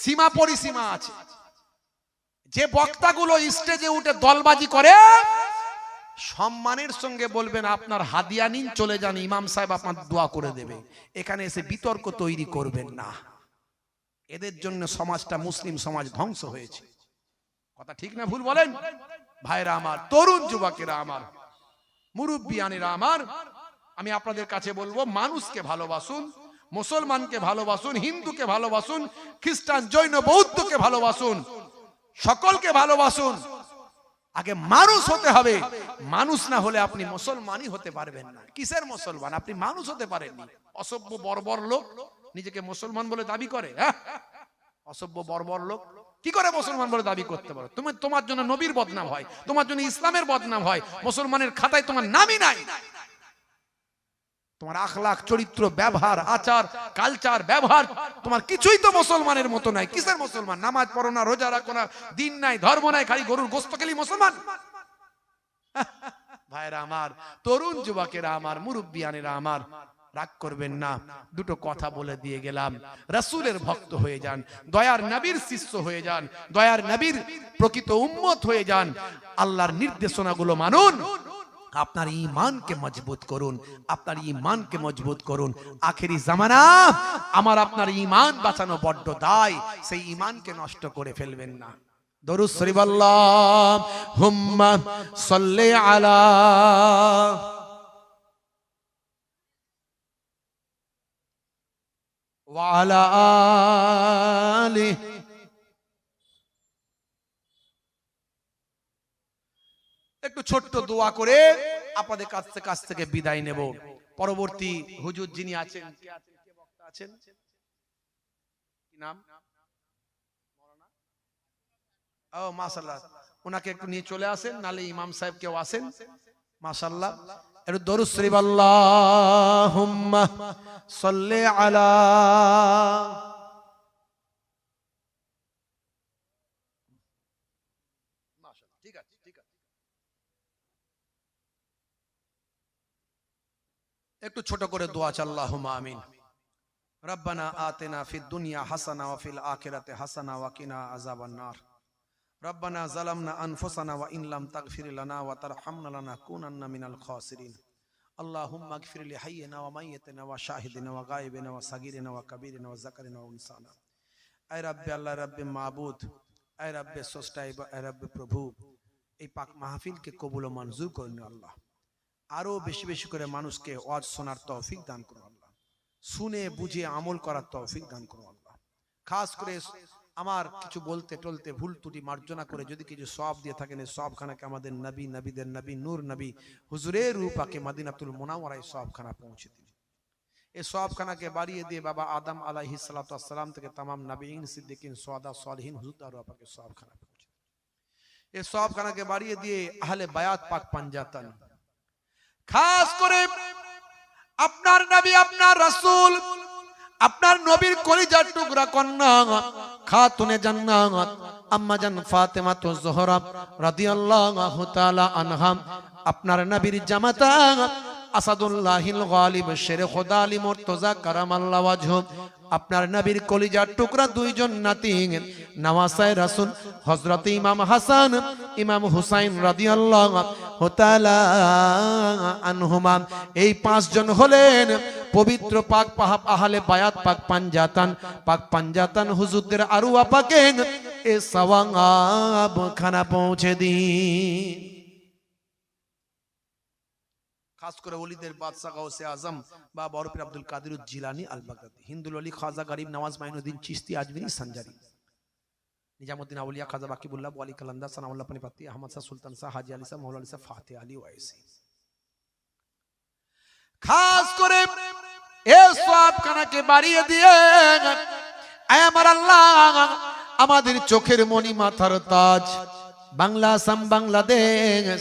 সীমা পরিসীমা আছে। যে বক্তাগুলো স্টেজে উঠে দলবাজি করে, সম্মানের সঙ্গে বলবেন আপনার হাদিয়া নিন, চলে যান, ইমাম সাহেব আপনার দোয়া করে দেবে। এখানে এসে বিতর্ক তৈরি করবেন না। এদের জন্য সমাজটা, মুসলিম সমাজ ধ্বংস হয়েছে। কথা ঠিক না ভুল বলেন? ভাইরা আমার, তরুণ যুবকেরা আমার, মুরব্বিয়ানেরা আমার, আমি আপনাদের কাছে বলবো মানুষকে ভালোবাসুন, মুসলমানকে ভালোবাসুন, হিন্দুকে ভালোবাসুন, খ্রিস্টান, জৈন, বৌদ্ধকে ভালোবাসুন, সকলকে ভালোবাসুন। আগে মানুষ হতে হবে। মানুষ না হলে আপনি মুসলমানই হতে পারবেন না। কিসের মুসলমান? আপনি মানুষ হতে পারেননি। অসভ্য বর্বর লোক নিজেকে মুসলমান বলে দাবি করে। অসভ্য বর্বর লোক কি করে মুসলমান বলে দাবি করতে পারো? তোমার জন্য নবীর বদনাম হয়, তোমার জন্য ইসলামের বদনাম হয়, মুসলমানের খাতায় তোমার নামই নাই। তোমার আখলাক, চরিত্র, ব্যবহার, আচার, কালচার, ব্যবহার তোমার কিছুই তো মুসলমানের মতো নাই। কিসের মুসলমান? নামাজ পড়ো না, রোজা রাখো না, দিন নাই, ধর্ম নাই, খালি গরুর গোশত খেলি মুসলমান? ভাইরা আমার, তরুণ যুবকেরা আমার, মুরব্বিয়ানেরা আমার, রাগ করবেন না, দুটো কথা বলে দিয়ে গেলাম। রাসূলের ভক্ত হয়ে যান, দয়ার নবীর শিষ্য হয়ে যান, দয়ার নবীর প্রকৃত উম্মত হয়ে যান, আল্লাহর নির্দেশনাগুলো মানুন, আপনার ঈমানকে মজবুত করুন, আপনার ঈমানকে মজবুত করুন। আখেরি জামানা আমার আপনার ঈমান বাঁচানো বড্ড দায়, সেই ঈমানকে নষ্ট করে ফেলবেন না। দরুদ শরীফ আল্লাহুম্মা সাল্লি আলা ওয়া আলা আলি। একটু ছোট্ট দোয়া করে আপনাদের কাছ থেকে বিদায় নেব। পরবর্তী হুজুর যিনি আছেন, কে বক্তা আছেন, কি নাম? ও মাশাআল্লাহ, ওনাকে একটু নিয়ে চলে আসেন, নালে ইমাম সাহেব কেউ আসেন। মাশাআল্লাহ, একটু দরুদ শরীফ আল্লাহুম্মা সাল্লি আলা মাশাআল্লাহ। ঠিক আছে, ঠিক আছে, একটু ছোট করে দোয়া চাই। আল্লাহুম্মা আমিন। রব্বানা আতিনা ফিদ দুনিয়া হাসানা ওয়া ফিল আখিরাতি হাসানা ওয়া কিনা আযাবান নার। রব্বানা যালামনা আনফুসানা ওয়া ইন লাম তাগফির লানা ওয়া তারহামনা লানাকুনান্না মিনাল খাসিরিন আল্লাহুম্মা আগফির লি হাইয়িনা ওয়া মাইয়িতিনা ওয়া শাহিদিনা ওয়া গায়িবিনা ওয়া সাগীরিনা ওয়া কাবীরিনা ওয়া যাকারিনা ওয়া উনসানা। আয় রাব্বি আল্লাহ রাব্বি মাবুদ, আয় রাব্বি স্রষ্টা, আয় রাব্বি প্রভু, এই পাক মাহফিলকে কবুল ও মঞ্জুর করুন আল্লাহ। আরো বেশি বেশি করে মানুষকে ওয়াজ শোনার তৌফিক দান করুন আল্লাহ, শুনে বুঝে আমল করার তৌফিক দান করুন আল্লাহ। খাস করে আমার কিছু বলতে টলতে ভুল ত্রুটি মার্জনা করে যদি কিছু সওয়াব দিয়ে থাকেন, এই সওয়াবখানাকে আমাদের নবী, নবীদের নবী, নূর নবী হুজুরের রূপাকে মদিনাতুল মুনাওয়ারায় সওয়াবখানা পৌঁছে দিন। এই সওয়াবখানাকে বাড়িয়ে দিয়ে বাবা আদম আলাইহিস সালাতু ওয়াস সালাম থেকে तमाम নবীন, সিদ্দিকিন, শুহাদা, সালিহিন হুজুরদের রূপাকে সওয়াবখানা পৌঁছে দিন। এই সওয়াবখানাকে বাড়িয়ে দিয়ে আহলে বায়াত পাক পাঞ্জাতন, খাস করে আপনার নবী, আপনার রাসূল, আপনার নবীর কলিজার টুকরা কন্যা খাতুনে জান্নাত আম্মা জান ফাতেমা তো জোহরা রাদিয়াল্লাহু তাআলা আনহা, আপনার নবীর জামাতা আসাদুল্লাহিল গালিব শের খোদা আলী মুর্তজা কারামাল্লাহু ওয়াজহু, আপনার নবীর কলিজার টুকরা দুইজন নাতি নওয়াসায়ে রাসূল হযরত ইমাম হাসান, ইমাম হুসাইন রাদিয়াল্লাহু তাআলা আনহুমা, এই পাঁচজন হলেন পবিত্র পাক আহলে বায়াত পাক পাঞ্জাতন হুজুরদের আরওয়া পাকে এ সওয়াব খানা পৌঁছে দিন। খাস করে ওলিদের বাদশা গাউসে আজম বা বড় পীর আব্দুল কাদের জিলানী আল বাগদাদি, হিন্দুল ওলি খাজা গরিব নওয়াজ মাইনুদ্দিন চিশতি আজমিরি সঞ্জারি, নিজামুদ্দিন আউলিয়া খাজা বাকিবুল্লাহ ওয়ালি কালান্দার সানাউল্লাহ পানিপত্তি আহমদ শাহ সুলতান শাহ হাজী আলী শাহ মৌলা আলী শাহ ফাতেহ আলী ওয়াইসি। খাস করে এই সওয়াবখানাকে বাড়িয়ে দিয়ে আয় আমার আল্লাহ, আমাদের চোখের মনি, মাথার তাজ, বাংলা, আসাম, বাংলাদেশ,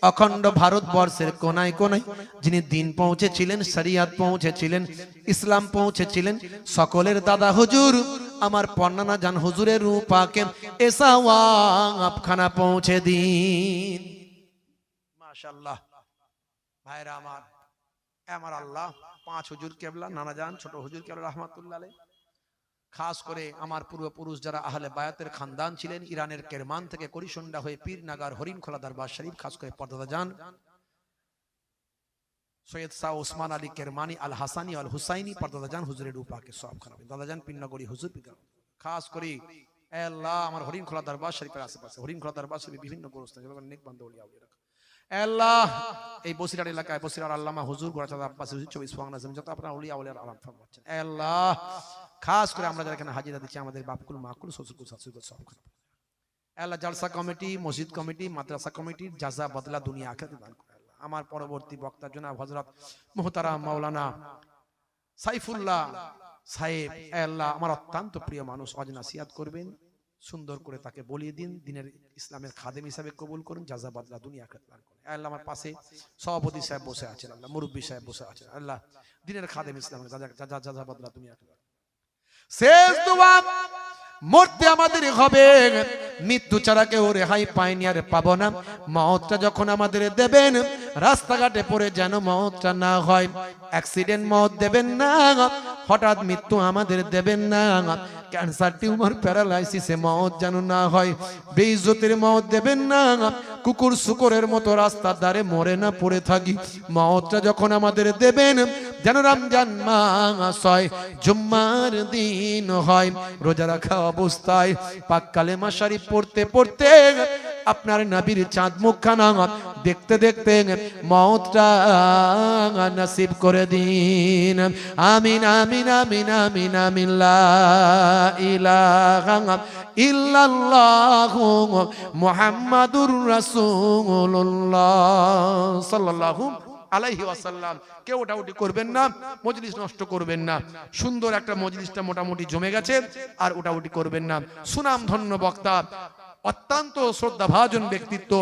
অখণ্ড ভারতবর্ষের কোনায় কোনায় যিনি দিন পৌঁছেছিলেন, শরিয়াত পৌঁছেছিলেন, ইসলাম পৌঁছেছিলেন, সকলের দাদা হুজুর আমার পন্নানা জান হুজুরের রূপাকে এ সওয়াবখানা পৌঁছে দিন। মাশাআল্লাহ ভাইরা আমার, আমার আল্লাহ পাঁচ হুজুর কেবলা, নানা জান ছোট হুজুর কেবলা রাহমাতুল্লাহ আলাইহি, খাস করে আমার পূর্বপুরুষ যারা আহলে বায়াতের খানদান ছিলেন, ইরানের কেরমান থেকে করিসন্ডা হয়ে পীরনাগার হরিণখোলা দরবার শরীফ, খাস করে পর্দাদা জান সৈয়দ শাহ ওসমান আলী কেরমানি আল হাসানি আল হুসাইনি পর্দাদা জান হুজুরের রূপাকে সওয়াবখানা, দাদা জান পীরনগরী হুজুর, খাস করে এ আল্লাহ আমার হরিণখোলা দরবার শরীফের আশেপাশে, হরিণখোলা দরবার শরীফ বিভিন্ন গোরস্থান নেক বান্দা ওলিয়া উলিয়া রাখা, আল্লাহ এই বসিরহাট এলাকায় বসিরহাট আল্লামা হুজুর গোরাচাঁদ আব্বাস হুজুর 24 ফাং নাজম যত আপনারা ওলিয়া ওলিয়ার আরাম ফরমাচ্ছেন, আল্লাহ খাস করে আমরা যারা এখানে হাজিরা দিচ্ছি আমাদের বাপকুল মাকুল শ্বশুরকুল শাশুড়িকুল সব খারাপ, আল্লাহ জালসা কমিটি, মসজিদ কমিটি, মাদ্রাসা কমিটির জাযা বদলা দুনিয়া আখিরাতে দান করে আল্লাহ। আমার পরবর্তী বক্তা জনাব হযরত মুহতারাম মাওলানা সাইফুল্লাহ সাহেব, আল্লাহ আমার অত্যন্ত প্রিয় মানুষ, ওয়াজ নসিহত করবেন, সুন্দর করে তাকে বলিয়ে দিন, দিনের ইসলামের খাদেম হিসাবে কবুল করুন, জাযা বদলা দুনিয়া আখিরাত দান করুন। আল্লাহ আমার পাশে সভাপতি সাহেব বসে আছেন, আল্লাহ মুরব্বী সাহেব বসে আছেন, আল্লাহ দিনের খাদেম ইসলামের জাযা বদলা দুনিয়া আখিরাত। শেষ দোয়া মরতে আমাদের হবে, মৃত্যু ছাড়া কেউ রেহাই পায়নি আর পাবো না, মওতটা যখন আমাদের দেবেন রাস্তাঘাটে পড়ে যেন মওতটা না হয়, অ্যাক্সিডেন্ট মওত দেবেন না, হঠাৎ মৃত্যু আমাদের দেবেন না, ক্যান্সার টিউমার প্যারালাইসিসে মওত যেন না হয়, বেইজ্জতের মওত দেবেন না, কুকুর শুকরের মতো রাস্তার ধারে মরে না পড়ে থাকি, মওতটা যখন আমাদের দেবেন যেন রমজান মাস হয়, জুম্মার দিন হয়, রোজা রাখা অবস্থায় পাক কালেমা শরীফ পড়তে পড়তে আপনার নবীর চাঁদ মুখখানা দেখতে দেখতে মওতটা নসিব করে দিন। আমিন আমিন আমিন আমিন আমিন লা ইলাহা ইল্লাল্লাহু মুহাম্মাদুর রাসূলুল্লাহ সাল্লাল্লাহু আলাইহি ওয়াসাল্লাম। কেউ ওটাউটি করবেন না, মজলিস নষ্ট করবেন না, সুন্দর একটা মজলিসটা মোটামুটি জমে গেছে, আর ওটাউটি করবেন না। সুনাম ধন্য বক্তা, অত্যন্ত শ্রদ্ধাভাজন ব্যক্তিত্ব,